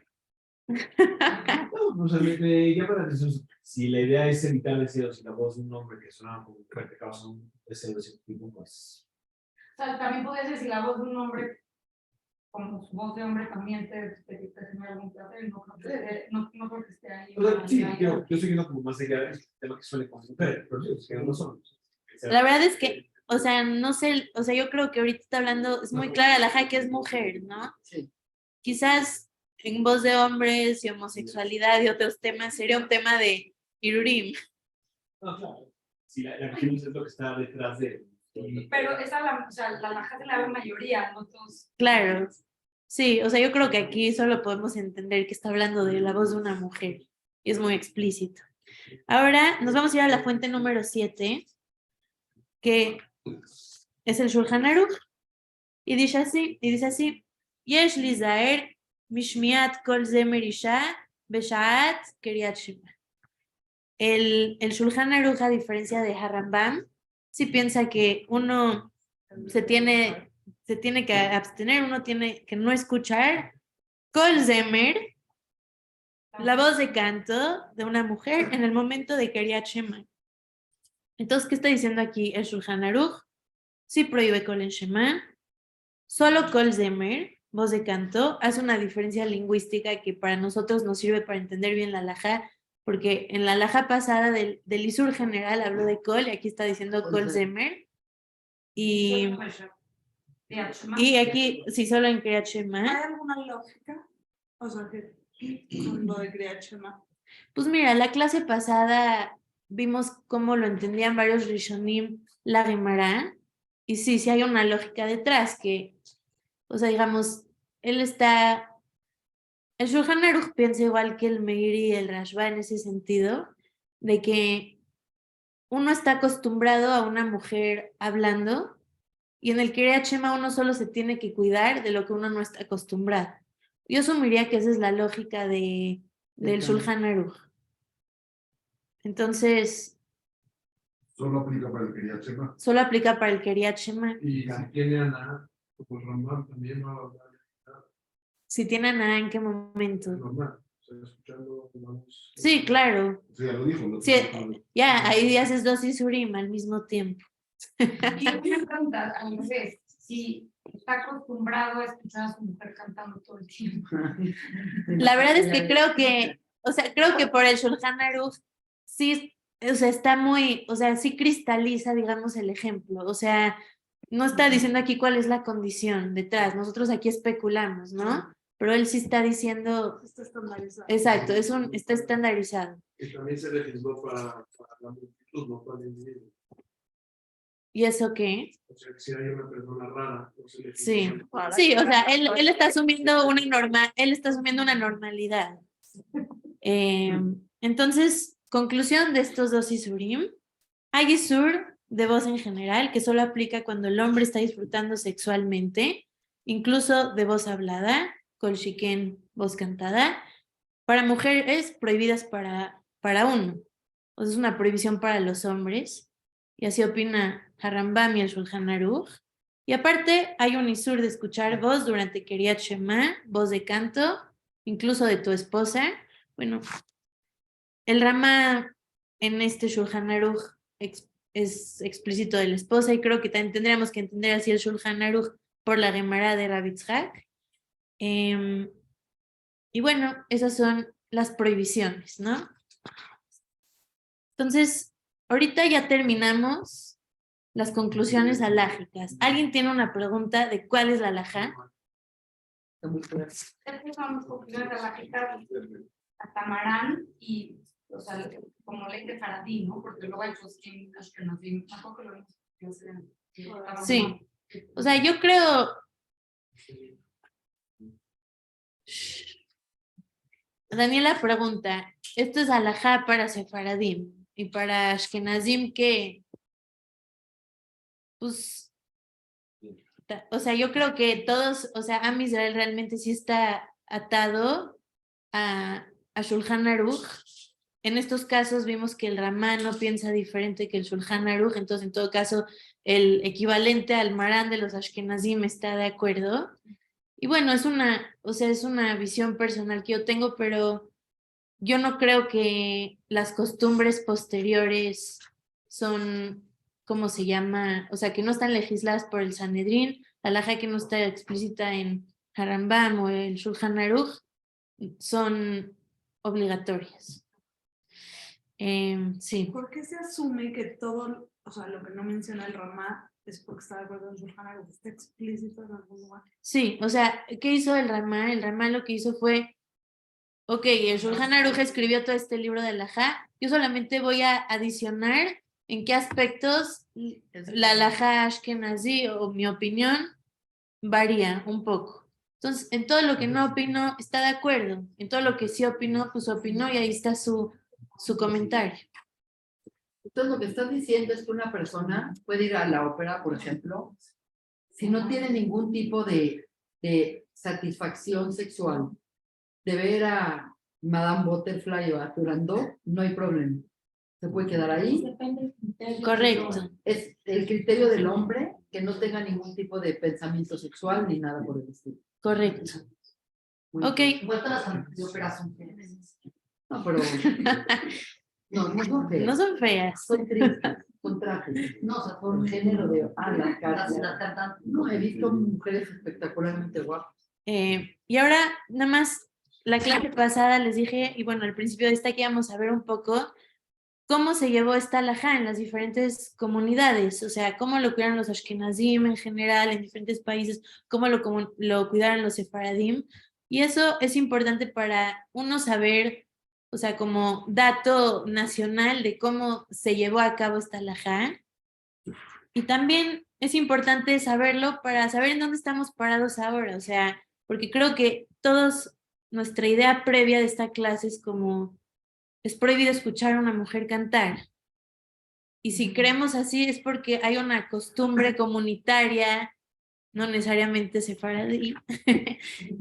No, o sea, me llama la atención si la idea es evitar deseos, si la voz de un hombre que suena como mujer te causa un deseo de ese tipo, pues... O sea, también podría ser si la voz de un hombre, como su voz de hombre también te genera algún placer, no creo que esté, no creo que esté ahí. O sea, sí, yo estoy viendo como más allá del tema que suele como mujer, pero sí, que no son. la verdad es que, o sea, no sé, o sea, yo creo que ahorita está hablando, es muy clara la que es mujer, ¿no? Sí. Quizás en voz de hombres y homosexualidad y otros temas sería un tema de Irurim. No, claro. Sí, la cuestión es lo que está detrás de... Pero esa o sea, la alajá de la mayoría, no todos. Claro, sí, o sea, yo creo que aquí solo podemos entender que está hablando de la voz de una mujer y es muy explícito. Ahora nos vamos a ir a la fuente número 7, que es el Shulchan Aruch, y dice así, Yesh lizaer mishmiat kol zemer isha beshaat keriat shema. El Shulchan Aruch, a diferencia de Harambam, sí piensa que uno se tiene que abstener, uno tiene que no escuchar kol zemer, la voz de canto de una mujer en el momento de Keriat Shema. Entonces, ¿qué está diciendo aquí el Shulchan Aruch? Sí prohíbe Kol en Shema, solo Kol Zemer, voz de canto, hace una diferencia lingüística que para nosotros nos sirve para entender bien la halajá, porque en la halajá pasada del Isur general habló de Kol y aquí está diciendo Kol Zemer. Y aquí, sí, solo en Kriyat Shema. ¿Hay alguna lógica? O sea, que con lo de Kriyat Shema. Pues mira, la clase pasada vimos cómo lo entendían varios Rishonim la Gemara, y sí, sí hay una lógica detrás, que, o sea, digamos, el Shulchan Aruch piensa igual que el Meir y el Rashba en ese sentido, de que uno está acostumbrado a una mujer hablando, y en el Kriyat Shema uno solo se tiene que cuidar de lo que uno no está acostumbrado. Yo asumiría que esa es la lógica del Shulchan Aruch. Entonces, Solo aplica para el Kriyat Shema. solo aplica para el Kriyat Shema. Y si tiene Ana, como Ramán también no habla Si tiene nada, ¿en qué momento? normal. O sea, escuchando, vamos. Sí, claro. Sí, ya lo dijo. ¿no? Sí, ya, ahí haces dos isurim al mismo tiempo. Y una pregunta, al revés, si está acostumbrado a escuchar a su mujer cantando todo el tiempo. La verdad es que creo que por el Shulchan Aruch sí, o sea, está muy, o sea, sí cristaliza, digamos, el ejemplo. O sea, no está diciendo aquí cuál es la condición detrás. Nosotros aquí especulamos, ¿no? Pero él sí está diciendo, Está estandarizado. exacto, está estandarizado. Y también se legisló para la multitud, no para el individuo. ¿Y eso qué? O sea, que si hay una persona rara, pues se legisló. Sí, sí, o sea, él está asumiendo una normalidad. Entonces, conclusión de estos dos isurim. Hay isur de voz en general, que solo aplica cuando el hombre está disfrutando sexualmente, incluso de voz hablada, kol shiken, voz cantada. Para mujeres, prohibidas para uno. O sea, es una prohibición para los hombres. Y así opina Harambam y el Shulchan Aruch. Y aparte, hay un isur de escuchar voz durante Kriyat Shema, voz de canto, incluso de tu esposa. Bueno, el Rama en este Shulchan Aruch es explícito de la esposa, y creo que también tendríamos que entender así el Shulchan Aruch por la Gemara de Rabbi Tzchak. Y bueno, esas son las prohibiciones, ¿no? Entonces, ahorita ya terminamos las conclusiones halágicas. ¿Alguien tiene una pregunta de cuál es la halajá? Estas son las conclusiones de la Gita hasta Marán y, o sea, como ley de Faradí, ¿no? Porque luego hay poskim que nos dimos, tampoco lo vimos. Sí. O sea, yo creo... Daniela pregunta, esto es halajá para Sefaradim y para Ashkenazim, que, pues, o sea, yo creo que todos, o sea, Am Israel realmente sí está atado a Shulchan Aruch. En estos casos vimos que el Ramá no piensa diferente que el Shulchan Aruch, entonces en todo caso el equivalente al Marán de los Ashkenazim está de acuerdo. Y bueno, es una visión personal que yo tengo, pero yo no creo que las costumbres posteriores son, ¿cómo se llama? O sea, que no están legisladas por el Sanedrín, la halajá que no está explícita en Harambam o el Shulchan Aruch, son obligatorias. Sí. ¿Por qué se asume que todo, o sea, lo que no menciona el Ramá es porque está de acuerdo en Shulchan Aruch? ¿Está explícito en algún lugar? Sí, o sea, ¿qué hizo el Ramá? El Ramá lo que hizo fue, ok, el Shulchan Aruch escribió todo este libro de halajá, yo solamente voy a adicionar en qué aspectos la halajá ashkenazí o mi opinión varía un poco. Entonces, en todo lo que no opino, está de acuerdo. En todo lo que sí opino, pues opinó, y ahí está su comentario. Entonces, lo que estás diciendo es que una persona puede ir a la ópera, por ejemplo, si no tiene ningún tipo de satisfacción sexual, de ver a Madame Butterfly o a Turandot, no hay problema. Se puede quedar ahí. Correcto. Es el criterio del hombre que no tenga ningún tipo de pensamiento sexual ni nada por el estilo. Correcto. Muy Ok. bien. Igual todas las óperas son feas. No, pero no son feas. No son feas. Son tristes. Con trajes. No, o sea, Con género de la cantante. cantante. No, he visto mujeres espectacularmente guapas. Y ahora, nada más, la clase pasada les dije, y bueno, al principio de esta que íbamos a ver un poco cómo se llevó esta halajá en las diferentes comunidades, o sea, cómo lo cuidaron los ashkenazim en general, en diferentes países, cómo lo cuidaron los sefaradim, y eso es importante para uno saber, o sea, como dato nacional de cómo se llevó a cabo esta halajá, y también es importante saberlo para saber en dónde estamos parados ahora, o sea, porque creo que todos, nuestra idea previa de esta clase es como, es prohibido escuchar a una mujer cantar. Y si creemos así es porque hay una costumbre comunitaria, no necesariamente sefaradí,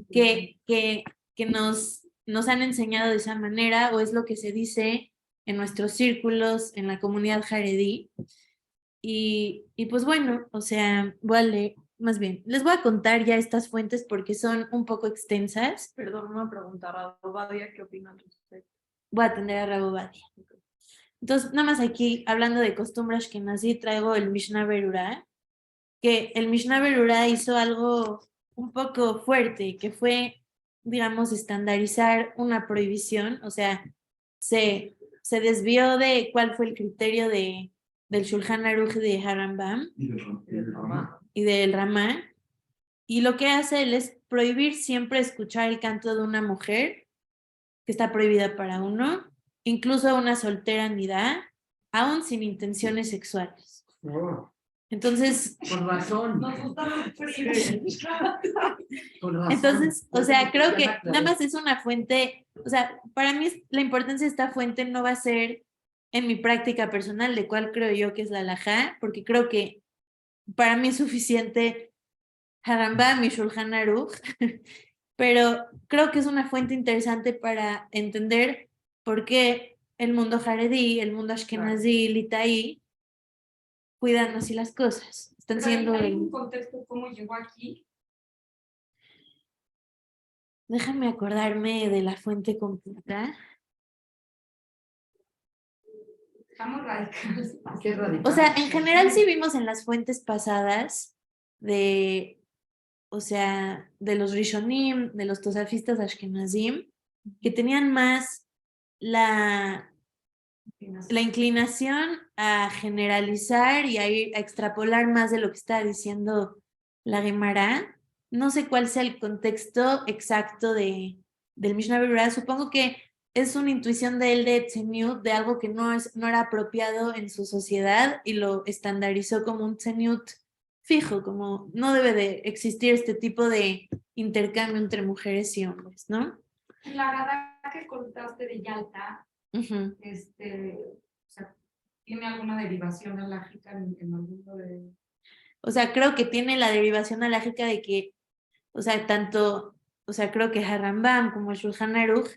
que nos han enseñado de esa manera, o es lo que se dice en nuestros círculos, en la comunidad jaredí. Y pues bueno, o sea, más bien, les voy a contar ya estas fuentes porque son un poco extensas. Perdón, una pregunta, Radovadia, ¿qué opinan al respecto? Voy a atender a Rabobadia. Entonces, nada más aquí, hablando de costumbres que nací, traigo el Mishnah Berurah, que el Mishnah Berurah hizo algo un poco fuerte, que fue, digamos, estandarizar una prohibición, o sea, se desvió de cuál fue el criterio del Shulchan Aruch de Harambam Y del Ramá. y del Ramá, y lo que hace él es prohibir siempre escuchar el canto de una mujer, que está prohibida para uno, incluso una soltera nidá, aún sin intenciones sexuales. Oh, Entonces, Con razón. Nos gustan los fríos. Con razón. entonces, o sea, creo que Ya me nada aclaré. más es una fuente, o sea, para mí la importancia de esta fuente no va a ser en mi práctica personal, de cuál creo yo que es la halajá, porque creo que para mí es suficiente Harambam y Shulchan Aruch, pero creo que es una fuente interesante para entender por qué el mundo jaredí, el mundo ashkenazí, litaí, cuidan así las cosas. Están Pero siendo hay un contexto cómo llegó aquí. Déjame acordarme de la fuente completa. Estamos radicales. Qué radical. O sea, en general sí vimos en las fuentes pasadas o sea, de los Rishonim, de los tosafistas ashkenazim, que tenían más la inclinación a generalizar y a extrapolar más de lo que está diciendo la Gemara. No sé cuál sea el contexto exacto del Mishnah Berurah. Supongo que es una intuición de él de tzeniut, de algo que no era apropiado en su sociedad y lo estandarizó como un tzeniut fijo, como no debe de existir este tipo de intercambio entre mujeres y hombres, ¿no? La gada que contaste de Yalta, Uh-huh. o sea, ¿tiene alguna derivación alágica en alguno de...? O sea, creo que tiene la derivación alágica de que, o sea, creo que Harambam como el Shulchan Aruch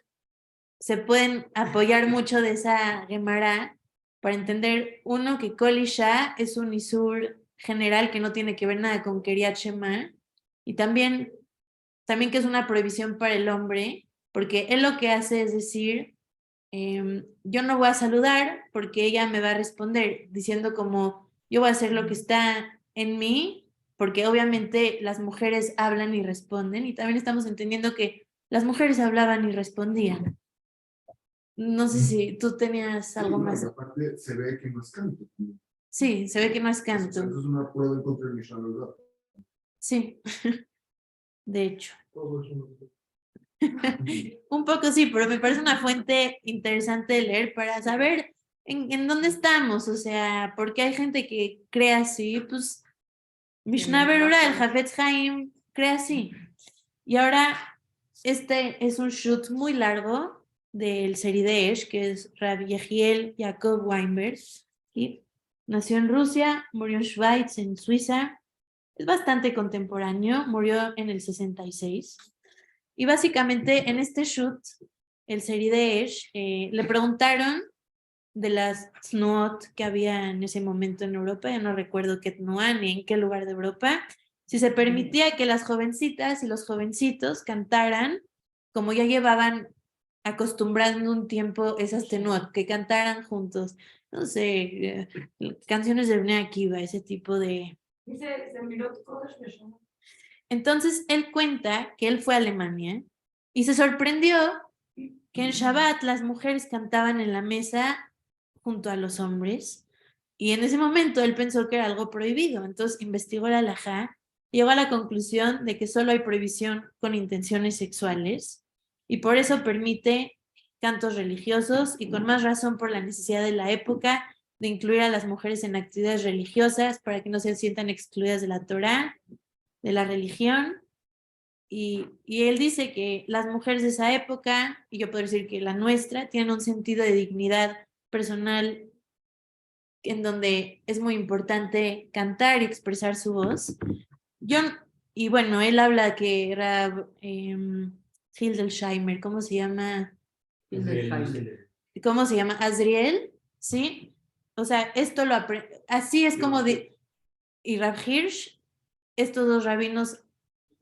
se pueden apoyar mucho de esa Gemara para entender, uno, que Kol Isha es un isur general que no tiene que ver nada con Keriat Shema, y también que es una prohibición para el hombre, porque él lo que hace es decir, yo no voy a saludar porque ella me va a responder diciendo como, yo voy a hacer lo que está en mí, porque obviamente las mujeres hablan y responden, y también estamos entendiendo que las mujeres hablaban y respondían. No sé si tú tenías algo no, más. y aparte se ve que no es canto. Sí, se ve que no es Eso canto. es una prueba en contra del Mishnah Berurah. Sí, de hecho. Todo eso. Un poco sí, pero me parece una fuente interesante de leer para saber en dónde estamos, o sea, porque hay gente que cree así, pues Mishnah Berurah, el Hafetz Haim, cree así. Y ahora, este es un shoot muy largo del Seridesh, que es Rabbi Yehiel Jacob Weinberg, y nació en Rusia, murió en Schweiz, en Suiza, es bastante contemporáneo, murió en el 66. Y básicamente en este shoot, el Seridesh, le preguntaron de las tnuot que había en ese momento en Europa, ya no recuerdo qué tnuá ni en qué lugar de Europa, si se permitía que las jovencitas y los jovencitos cantaran, como ya llevaban acostumbrando un tiempo esas tnuot, que cantaran juntos. no sé, canciones de Bnei Akiva, ese tipo de... Dice, se miró todo eso. Entonces, él cuenta que él fue a Alemania y se sorprendió que en Shabbat las mujeres cantaban en la mesa junto a los hombres, y en ese momento él pensó que era algo prohibido, entonces investigó la halajá y llegó a la conclusión de que solo hay prohibición con intenciones sexuales, y por eso permite cantos religiosos, y con más razón por la necesidad de la época de incluir a las mujeres en actividades religiosas para que no se sientan excluidas de la Torá, de la religión. Y él dice que las mujeres de esa época, y yo puedo decir que la nuestra, tienen un sentido de dignidad personal en donde es muy importante cantar y expresar su voz. Yo, y bueno, él habla que era Hildesheimer, ¿cómo se llama? ¿Cómo se llama? Azriel, ¿sí? O sea, esto lo así es como y Rav Hirsch, estos dos rabinos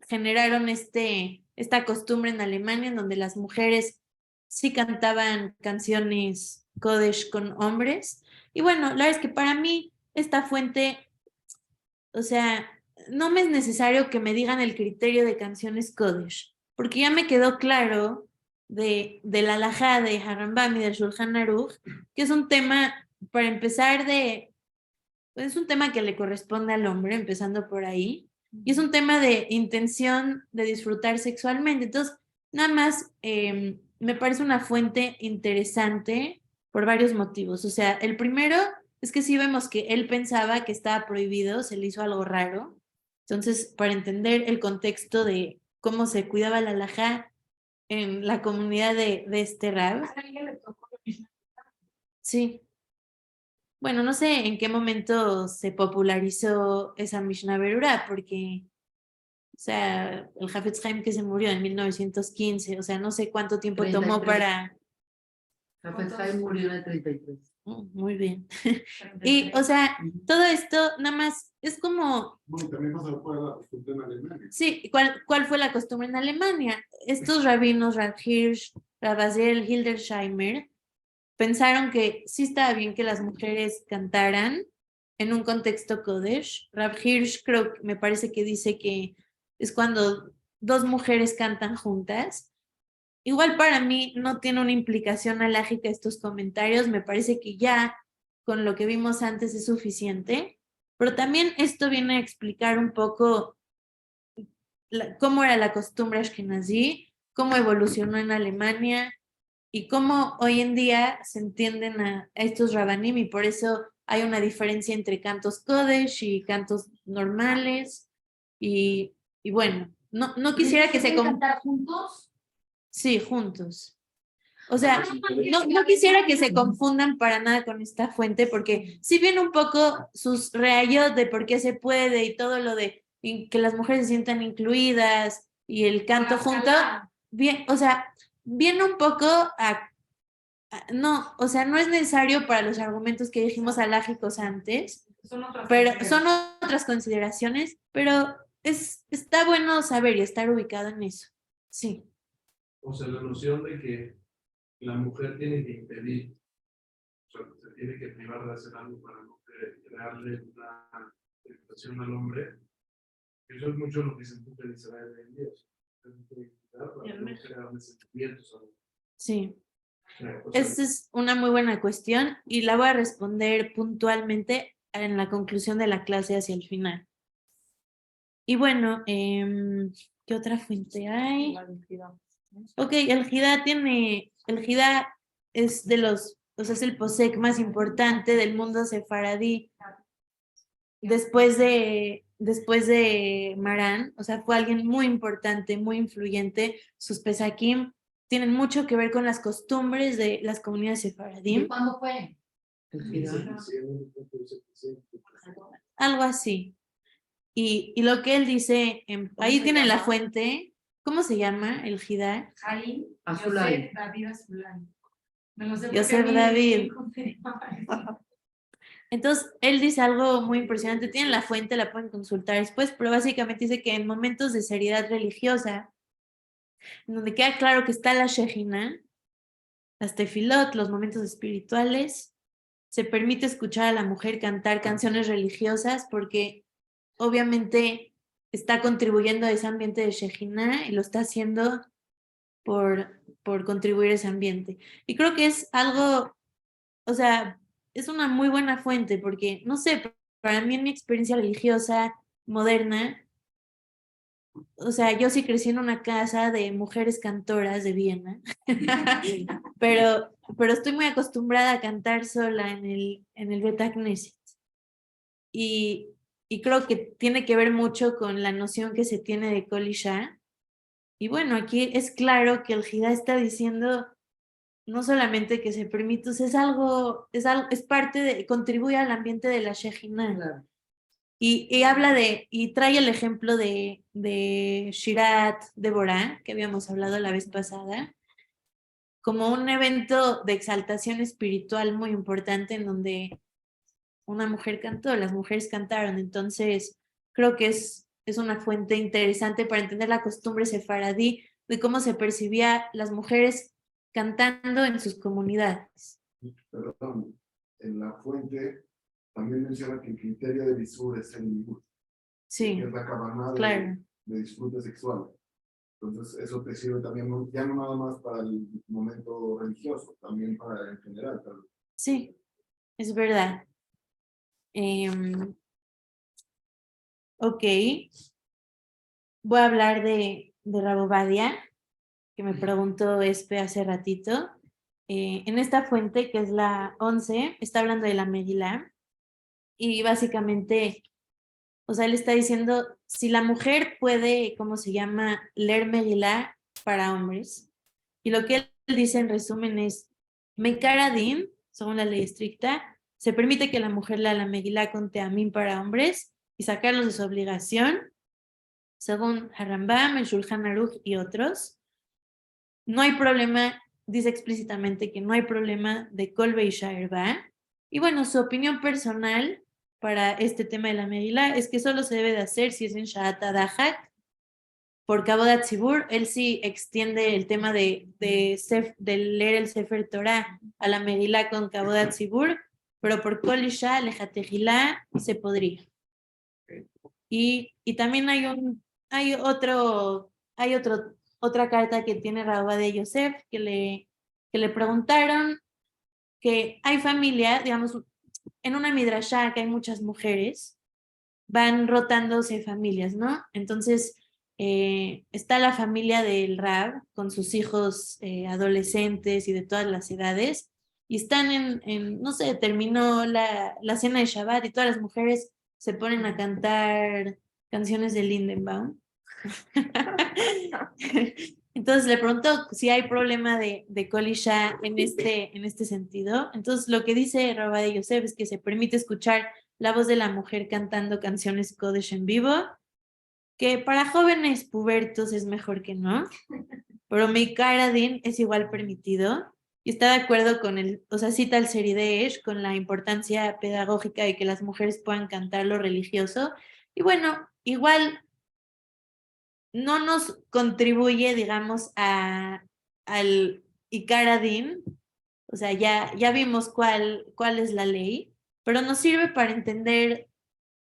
generaron esta costumbre en Alemania en donde las mujeres sí cantaban canciones Kodesh con hombres. Y bueno, la verdad es que para mí esta fuente, o sea, no me es necesario que me digan el criterio de canciones Kodesh, porque ya me quedó claro de la halajá de Harambam y del Shulchan Aruch, que es un tema, para empezar, es un tema que le corresponde al hombre, empezando por ahí, y es un tema de intención de disfrutar sexualmente. Entonces, nada más me parece una fuente interesante por varios motivos. O sea, el primero es que sí vemos que él pensaba que estaba prohibido, se le hizo algo raro. Entonces, para entender el contexto de cómo se cuidaba la halajá en la comunidad de este rab. A alguien le tocó lo mismo. Sí. Bueno, no sé en qué momento se popularizó esa Mishnah Berurah, porque, o sea, el Hafetz Haim que se murió en 1915, o sea, no sé cuánto tiempo tomó 33. para... Hafez Haim murió en el 33. Muy bien. Y, o sea, todo esto nada más es como... Bueno, también pasó por la costumbre en Alemania. Sí, ¿cuál fue la costumbre en Alemania? Estos rabinos, Rav Hirsch, Rav Aziel, Hildesheimer, pensaron que sí estaba bien que las mujeres cantaran en un contexto Kodesh. Rav Hirsch me parece que dice que es cuando dos mujeres cantan juntas. Igual para mí no tiene una implicación alágica estos comentarios, me parece que ya con lo que vimos antes es suficiente, pero también esto viene a explicar un poco cómo era la costumbre ashkenazí, cómo evolucionó en Alemania y cómo hoy en día se entienden a estos rabanim, y por eso hay una diferencia entre cantos Kodesh y cantos normales. Y bueno, no quisiera que se... cantar juntos? Sí, juntos. O sea, no quisiera que se confundan para nada con esta fuente, porque si viene un poco sus reayos de por qué se puede y todo lo de que las mujeres se sientan incluidas y el canto junto, bien, o sea, viene un poco no, o sea, no es necesario para los argumentos que dijimos alágicos antes, pero son otras consideraciones, pero está bueno saber y estar ubicado en eso. Sí. O sea, la noción de que la mujer tiene que impedir, o sea, se tiene que privar de hacer algo para no crearle una tentación al hombre. Eso es mucho lo que se enfoca en Israel en Dios. Para no crearle sentimientos al hombre. Sí. O sea, Esta es una muy buena cuestión y la voy a responder puntualmente en la conclusión de la clase hacia el final. Y bueno, ¿qué otra fuente hay? Ok, el Jidá es de los, o sea, es el posek más importante del mundo sefaradí después de Marán, o sea, fue alguien muy importante, muy influyente. Sus pesakim tienen mucho que ver con las costumbres de las comunidades ¿De sefaradí. cuándo fue? Algo así. Y lo que él dice, ahí tiene la fuente, ¿cómo se llama el Jidá? Jaim, Azulay. Yosef David Azulay. Me lo sé Yosef porque David. mi Entonces, él dice algo muy impresionante. Tienen la fuente, la pueden consultar después, pero básicamente dice que en momentos de seriedad religiosa, en donde queda claro que está la Shejina, las tefilot, los momentos espirituales, se permite escuchar a la mujer cantar canciones religiosas porque obviamente está contribuyendo a ese ambiente de Shejina y lo está haciendo por contribuir a ese ambiente. Y creo que es algo, o sea, es una muy buena fuente porque, no sé, para mí en mi experiencia religiosa moderna, o sea, yo sí crecí en una casa de mujeres cantoras de Viena, pero estoy muy acostumbrada a cantar sola en el Bet Knesset. Y, y creo que tiene que ver mucho con la noción que se tiene de Kol Isha. Y bueno, aquí es claro que el Jidá está diciendo no solamente que se permite, o sea, es parte de, contribuye al ambiente de la Shejina. Claro. Y habla y trae el ejemplo de Shirat Deborah, que habíamos hablado la vez pasada, como un evento de exaltación espiritual muy importante en donde una mujer cantó, las mujeres cantaron. Entonces, creo que es una fuente interesante para entender la costumbre sefaradí de cómo se percibía las mujeres cantando en sus comunidades. Perdón, en la fuente también menciona que el criterio de visur es el nibud, Sí, que es la cabana claro. de disfrute sexual. Entonces, eso te sirve también, ya no nada más para el momento religioso, también para en general. Sí, es verdad. Ok, voy a hablar de Rabobadia, que me preguntó Espe hace ratito. En esta fuente, que es la 11, está hablando de la Megilá y básicamente, o sea, él está diciendo, si la mujer puede, ¿cómo se llama?, leer Megilá para hombres. Y lo que él dice en resumen es, Mekaradin, según la ley estricta, se permite que la mujer lea la Megilá con Teamín para hombres y sacarlos de su obligación, según Harambam, el Shulchan Aruch y otros. No hay problema, dice explícitamente que no hay problema de Kol Beisha Erba. Y bueno, su opinión personal para este tema de la Megilá es que solo se debe de hacer si es en Shahat Adahak. Por Kavodat Tzibur, él sí extiende el tema de leer el Sefer Torah a la Megilá con Kavodat Tzibur, pero por Kol Isha, Lejatejilá, se podría. Y también otra carta que tiene Rabba de Yosef que le preguntaron que hay familia, digamos, en una midrashá que hay muchas mujeres, van rotándose familias, ¿no? Entonces, está la familia del Rab con sus hijos adolescentes y de todas las edades, y están no sé, terminó la cena de Shabbat y todas las mujeres se ponen a cantar canciones de Lindenbaum. Entonces le preguntó si hay problema de Kol Isha en este sentido. Entonces lo que dice Rabba de Yosef es que se permite escuchar la voz de la mujer cantando canciones Kodesh en vivo, que para jóvenes pubertos es mejor que no, pero Mekaradin es igual permitido y está de acuerdo con o sea, cita el Seridesh con la importancia pedagógica de que las mujeres puedan cantar lo religioso. Y bueno, igual no nos contribuye, digamos, al Ikaradin, o sea, ya vimos cuál es la ley, pero nos sirve para entender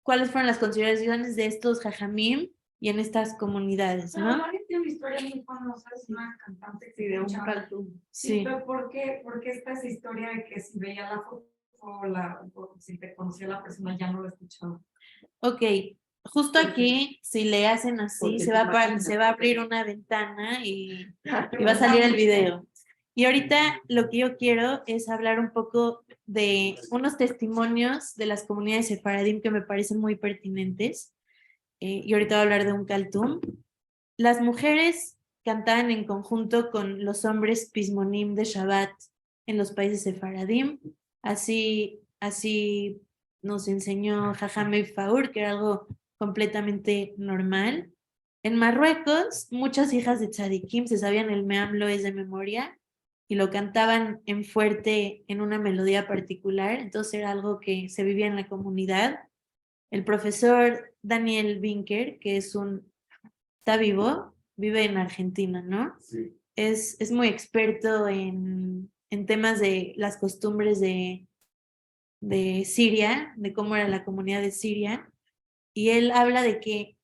cuáles fueron las consideraciones de estos jajamim y en estas comunidades, Pero ¿no? Mari tiene una historia muy famosa, es una cantante Sí, de un escuchaba. cartoon. Sí, pero ¿por qué está esa historia de que si veía la foto o si te conocía la persona ya no la escuchaba? Ok, justo aquí, si le hacen así, Porque se te va a imaginas. abrir una ventana y va a salir el video. Y ahorita lo que yo quiero es hablar un poco de unos testimonios de las comunidades sefaradim que me parecen muy pertinentes. Y ahorita voy a hablar de un kaltum. Las mujeres cantaban en conjunto con los hombres pismonim de Shabbat en los países sefaradim. Así nos enseñó Jajame Faur, que era algo completamente normal. En Marruecos, muchas hijas de tzadikim se sabían el Meam Loes de memoria y lo cantaban en fuerte en una melodía particular, entonces era algo que se vivía en la comunidad. El profesor Daniel Winker, que está vivo, vive en Argentina, ¿no? Sí. Es muy experto en temas de las costumbres de de Siria, de cómo era la comunidad de Siria, y él habla de que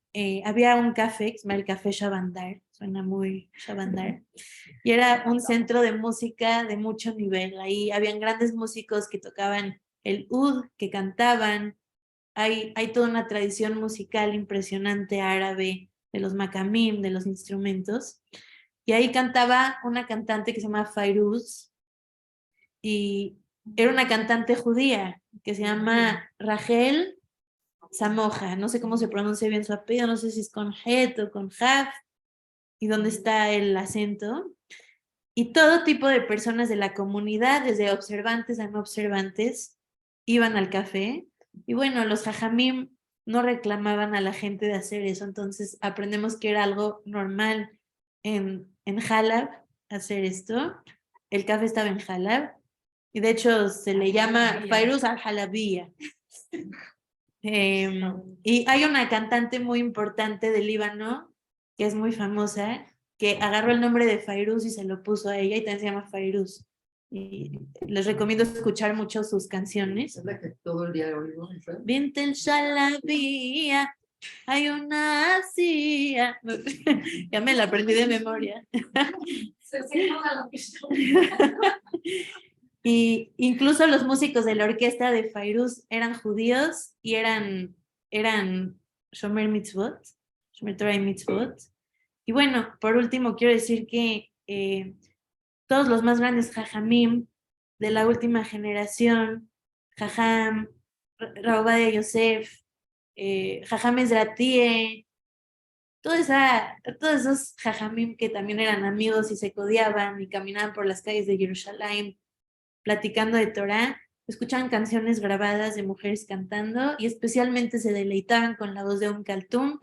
había un café, que se llama el Café Shabandar, suena muy Shabandar, y era un centro de música de mucho nivel. Ahí habían grandes músicos que tocaban el oud, que cantaban. Hay toda una tradición musical impresionante árabe de los makamim, de los instrumentos. Y ahí cantaba una cantante que se llama Fairuz, y era una cantante judía que se llama Rachel Samoja. No sé cómo se pronuncia bien su apellido, no sé si es con Het o con Jaf, y dónde está el acento. Y todo tipo de personas de la comunidad, desde observantes a no observantes, iban al café. Y bueno, los jajamim no reclamaban a la gente de hacer eso, entonces aprendemos que era algo normal en Halab hacer esto. El café estaba en Halab, y de hecho se le llama Fairuz al-Halabiyya. Y hay una cantante muy importante de Líbano, que es muy famosa, que agarró el nombre de Fairuz y se lo puso a ella, y también se llama Fairuz. Y les recomiendo escuchar mucho sus canciones. Es la que todo el día oigo. Bint el Shalabía, hay una Asia. Ya me la aprendí de memoria. Y incluso los músicos de la orquesta de Fairuz eran judíos y eran Shomer Mitzvot, Shomer Torah y Mitzvot. Y bueno, por último quiero decir que todos los más grandes jajamim de la última generación, Jajam Rav Ovadia Yosef, Jajam Ezratie, todos esos jajamim que también eran amigos y se codiaban y caminaban por las calles de Jerusalén platicando de Torah, escuchaban canciones grabadas de mujeres cantando y especialmente se deleitaban con la voz de Kaltum,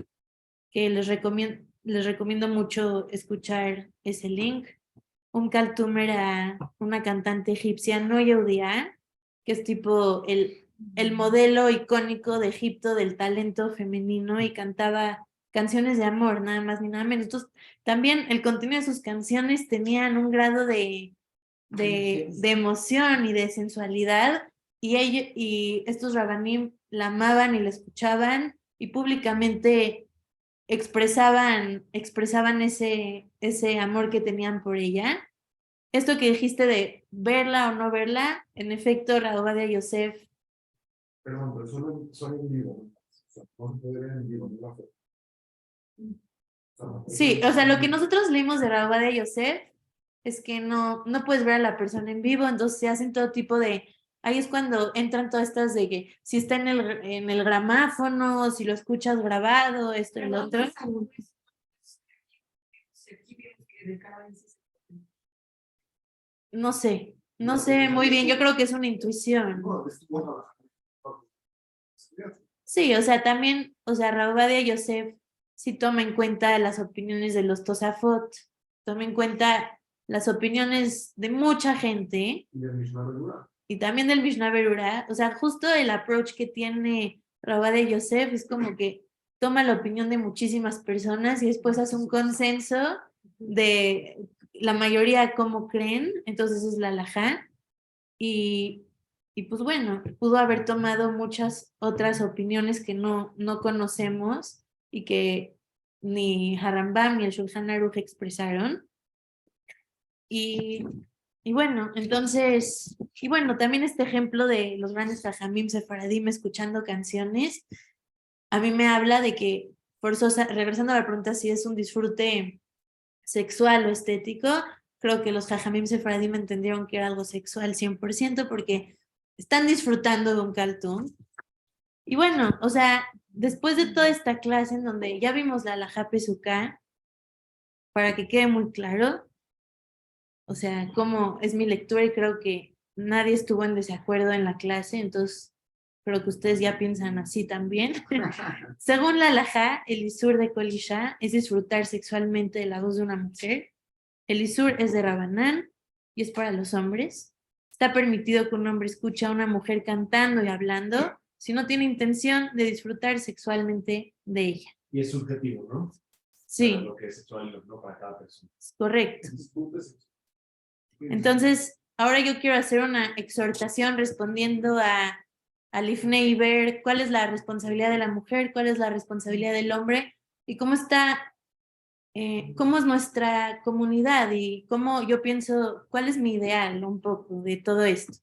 que les recomiendo mucho escuchar ese link. Kaltum era una cantante egipcia no yehudía, que es tipo el modelo icónico de Egipto del talento femenino, y cantaba canciones de amor, nada más ni nada menos. Entonces, también el contenido de sus canciones tenían un grado de emoción y de sensualidad, y estos rabanim la amaban y la escuchaban y públicamente expresaban ese amor que tenían por ella. Esto que dijiste de verla o no verla, en efecto, Rav Ovadia Yosef. Perdón, pero solo en vivo. O sea, no se puede ver en vivo, no la foto. Sí, o sea, lo que nosotros leímos de Rav Ovadia Yosef es que no puedes ver a la persona en vivo, entonces se hacen todo tipo de... Ahí es cuando entran todas estas de que si está en el gramáfono, si lo escuchas grabado, esto y lo otro. No sé muy bien, yo creo que es una intuición. No, es bueno. Sí, o sea, también, o sea, Rav Ovadia Yosef sí toma en cuenta las opiniones de los Tosafot, toma en cuenta las opiniones de mucha gente, Y el Mishnah Berurah. y también del Mishnah Berurah. O sea, justo el approach que tiene Rav Ovadia Yosef es como que toma la opinión de muchísimas personas y después hace un consenso de la mayoría cómo creen, entonces es la halajá. Y pues bueno, pudo haber tomado muchas otras opiniones que no conocemos y que ni Harambam ni el Shulchan Aruch expresaron. Y bueno, entonces, y bueno, también este ejemplo de los grandes jajamim sefaradim escuchando canciones, a mí me habla de que forzosa, regresando a la pregunta si es un disfrute sexual o estético, creo que los jajamim sefaradim entendieron que era algo sexual 100%, porque están disfrutando de un Kaltum. Y bueno, o sea, después de toda esta clase en donde ya vimos la halajá Pesuká, para que quede muy claro, o sea, cómo es mi lectura, y creo que nadie estuvo en desacuerdo en la clase, entonces creo que ustedes ya piensan así también. Según la halajá, el isur de Kol Isha es disfrutar sexualmente de la voz de una mujer. El isur es de Rabanán y es para los hombres. Está permitido que un hombre escuche a una mujer cantando y hablando si no tiene intención de disfrutar sexualmente de ella. Y es subjetivo, ¿no? Sí. Para lo que es sexual y lo no para cada persona. Correcto. Entonces, ahora yo quiero hacer una exhortación respondiendo a Lifnei y ver cuál es la responsabilidad de la mujer, cuál es la responsabilidad del hombre y cómo está, cómo es nuestra comunidad y cómo yo pienso, cuál es mi ideal un poco de todo esto.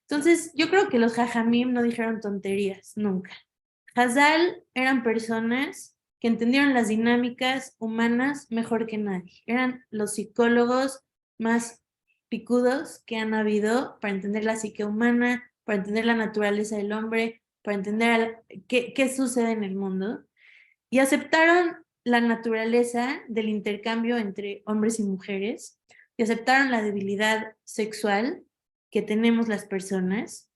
Entonces, yo creo que los jajamim no dijeron tonterías, nunca. Hazal eran personas que entendieron las dinámicas humanas mejor que nadie. Eran los psicólogos más picudos que han habido para entender la psique humana, para entender la naturaleza del hombre, para entender qué sucede en el mundo. Y aceptaron la naturaleza del intercambio entre hombres y mujeres y aceptaron la debilidad sexual que tenemos las personas,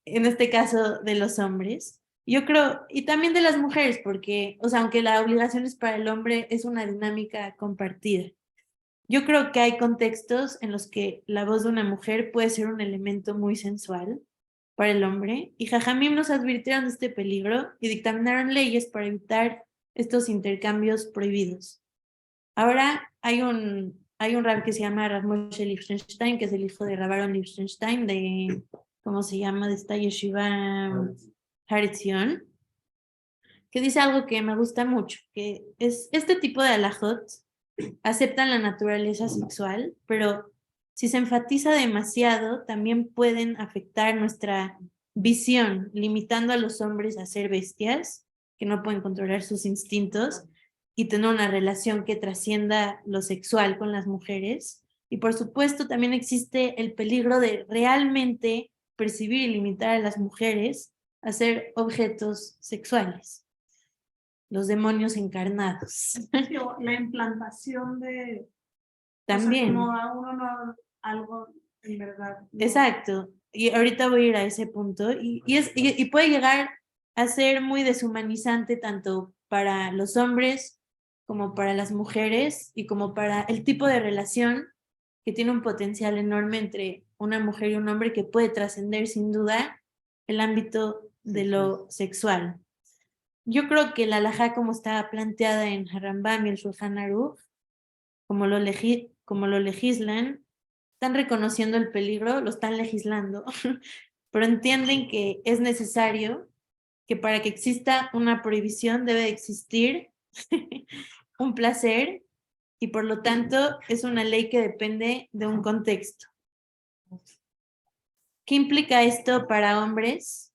en este caso de los hombres, yo creo, y también de las mujeres, porque, o sea, aunque la obligación es para el hombre, es una dinámica compartida. Yo creo que hay contextos en los que la voz de una mujer puede ser un elemento muy sensual para el hombre, y Jajamim nos advirtieron de este peligro y dictaminaron leyes para evitar estos intercambios prohibidos. Ahora hay un rab que se llama Rav Moshe Lichtenstein, que es el hijo de Rav Aaron Lichtenstein, de, ¿cómo se llama? De esta yeshiva Har Etzion, que dice algo que me gusta mucho, que es este tipo de halajot aceptan la naturaleza sexual, pero si se enfatiza demasiado, también pueden afectar nuestra visión, limitando a los hombres a ser bestias, que no pueden controlar sus instintos, y tener una relación que trascienda lo sexual con las mujeres. Y por supuesto también existe el peligro de realmente percibir y limitar a las mujeres a ser objetos sexuales. Los demonios encarnados. La implantación de... También. O sea, como a uno no, algo en verdad. No. Exacto. Y ahorita voy a ir a ese punto. Y puede llegar a ser muy deshumanizante tanto para los hombres como para las mujeres y como para el tipo de relación que tiene un potencial enorme entre una mujer y un hombre que puede trascender sin duda el ámbito de lo sexual. Yo creo que la halajá como está planteada en Harambam y el Shulchan Aruch, como lo legislan, están reconociendo el peligro, lo están legislando, pero entienden que es necesario que para que exista una prohibición debe existir un placer y por lo tanto es una ley que depende de un contexto. ¿Qué implica esto para hombres?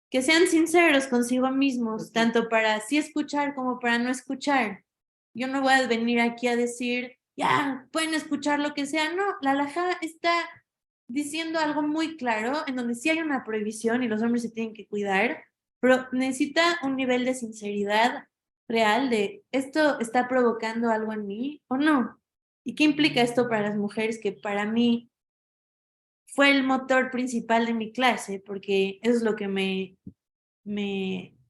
Que sean sinceros consigo mismos, tanto para sí escuchar como para no escuchar. Yo no voy a venir aquí a decir, ya, pueden escuchar lo que sea. No, la halajá está diciendo algo muy claro, en donde sí hay una prohibición y los hombres se tienen que cuidar, pero necesita un nivel de sinceridad real de, ¿esto está provocando algo en mí o no? ¿Y qué implica esto para las mujeres? Que para mí fue el motor principal de mi clase, porque eso es lo que me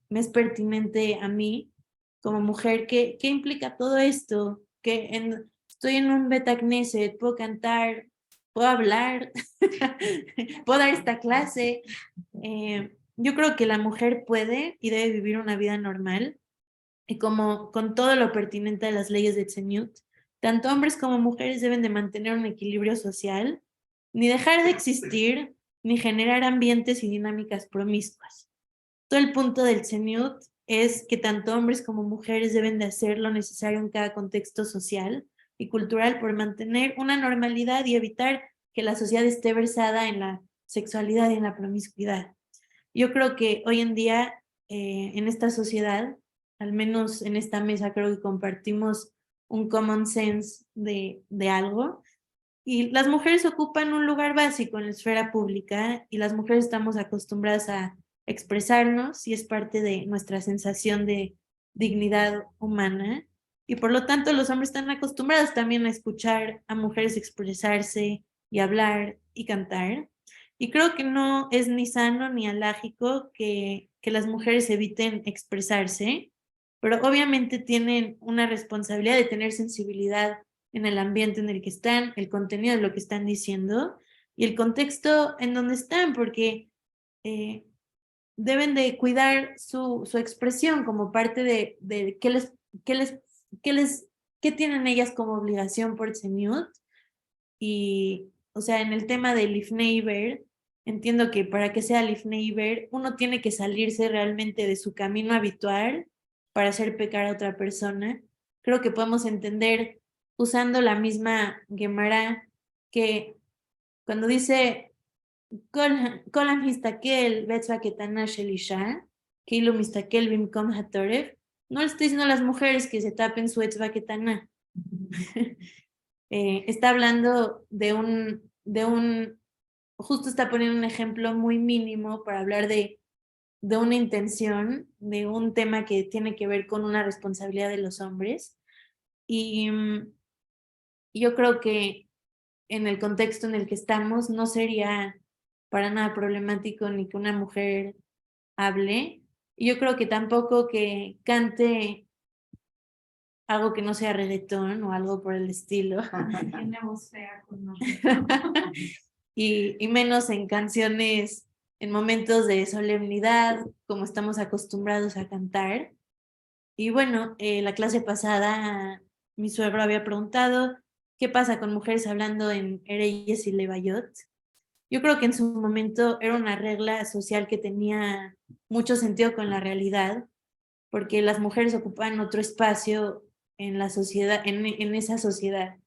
es pertinente a mí como mujer. ¿Qué implica todo esto? Estoy en un Beta Knesset, puedo cantar, puedo hablar, puedo dar esta clase. Yo creo que la mujer puede y debe vivir una vida normal, y como con todo lo pertinente a las leyes de Tzeniut, tanto hombres como mujeres deben de mantener un equilibrio social, ni dejar de existir, ni generar ambientes y dinámicas promiscuas. Todo el punto del Tzeniut es que tanto hombres como mujeres deben de hacer lo necesario en cada contexto social y cultural por mantener una normalidad y evitar que la sociedad esté versada en la sexualidad y en la promiscuidad. Yo creo que hoy en día, en esta sociedad, al menos en esta mesa, creo que compartimos un common sense de algo, y las mujeres ocupan un lugar básico en la esfera pública y las mujeres estamos acostumbradas a expresarnos y es parte de nuestra sensación de dignidad humana, y por lo tanto los hombres están acostumbrados también a escuchar a mujeres expresarse y hablar y cantar, y creo que no es ni sano ni alágico que las mujeres eviten expresarse, pero obviamente tienen una responsabilidad de tener sensibilidad en el ambiente en el que están, el contenido de lo que están diciendo y el contexto en donde están, porque deben de cuidar su expresión como parte de qué tienen ellas como obligación por Tzeniut Y, o sea, en el tema de Lifneiber, entiendo que para que sea Lifneiber, uno tiene que salirse realmente de su camino habitual para hacer pecar a otra persona. Creo que podemos entender, usando la misma Gemara, que cuando dice כל המסתכל באצבע קטנה של אישה, כאילו מסתכל במקום הטורף, no le estoy diciendo a las mujeres que se tapen su etzva ketana. Está hablando justo está poniendo un ejemplo muy mínimo para hablar de una intención, de un tema que tiene que ver con una responsabilidad de los hombres. Y yo creo que en el contexto en el que estamos no sería para nada problemático ni que una mujer hable. Y yo creo que tampoco que cante algo que no sea reggaetón o algo por el estilo. Tiene voz fea con Y menos en canciones, en momentos de solemnidad, como estamos acostumbrados a cantar. Y bueno, la clase pasada mi suegro había preguntado qué pasa con mujeres hablando en Ereyes y Levayot. Yo creo que en su momento era una regla social que tenía mucho sentido con la realidad, porque las mujeres ocupan otro espacio en la sociedad, en esa sociedad.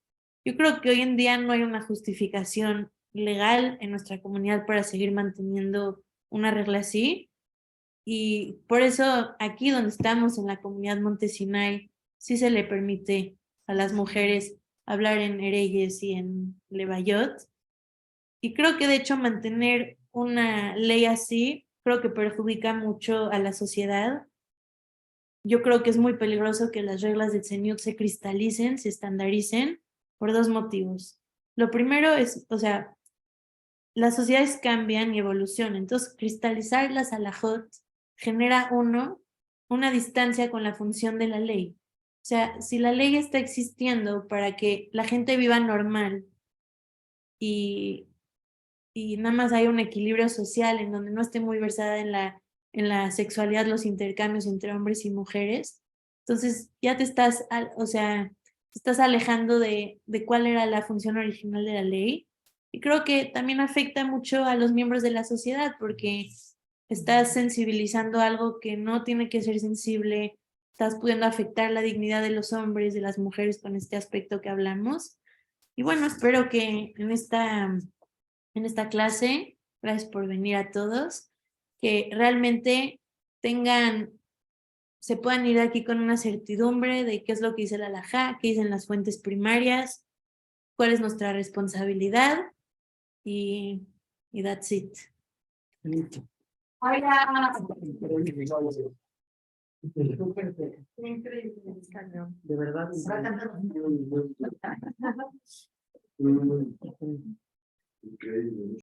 Yo creo que hoy en día no hay una justificación legal en nuestra comunidad para seguir manteniendo una regla así. Y por eso aquí donde estamos en la comunidad Montesinay, sí se le permite a las mujeres hablar en Ereyes y en Levayot. Y creo que de hecho mantener una ley así, creo que perjudica mucho a la sociedad. Yo creo que es muy peligroso que las reglas del Señor se cristalicen, se estandaricen por dos motivos. Lo primero es, o sea, las sociedades cambian y evolucionan, entonces cristalizar las halajot genera una distancia con la función de la ley. O sea, si la ley está existiendo para que la gente viva normal y nada más hay un equilibrio social en donde no esté muy versada en la sexualidad, los intercambios entre hombres y mujeres, entonces ya o sea, te estás alejando de cuál era la función original de la ley. Y creo que también afecta mucho a los miembros de la sociedad porque estás sensibilizando algo que no tiene que ser sensible, estás pudiendo afectar la dignidad de los hombres, de las mujeres con este aspecto que hablamos. Y bueno, espero que en esta clase, gracias por venir a todos, que realmente se puedan ir de aquí con una certidumbre de qué es lo que dice la halajá, qué dicen las fuentes primarias, cuál es nuestra responsabilidad y that's it. Increíble, cañón. De verdad. Increíble.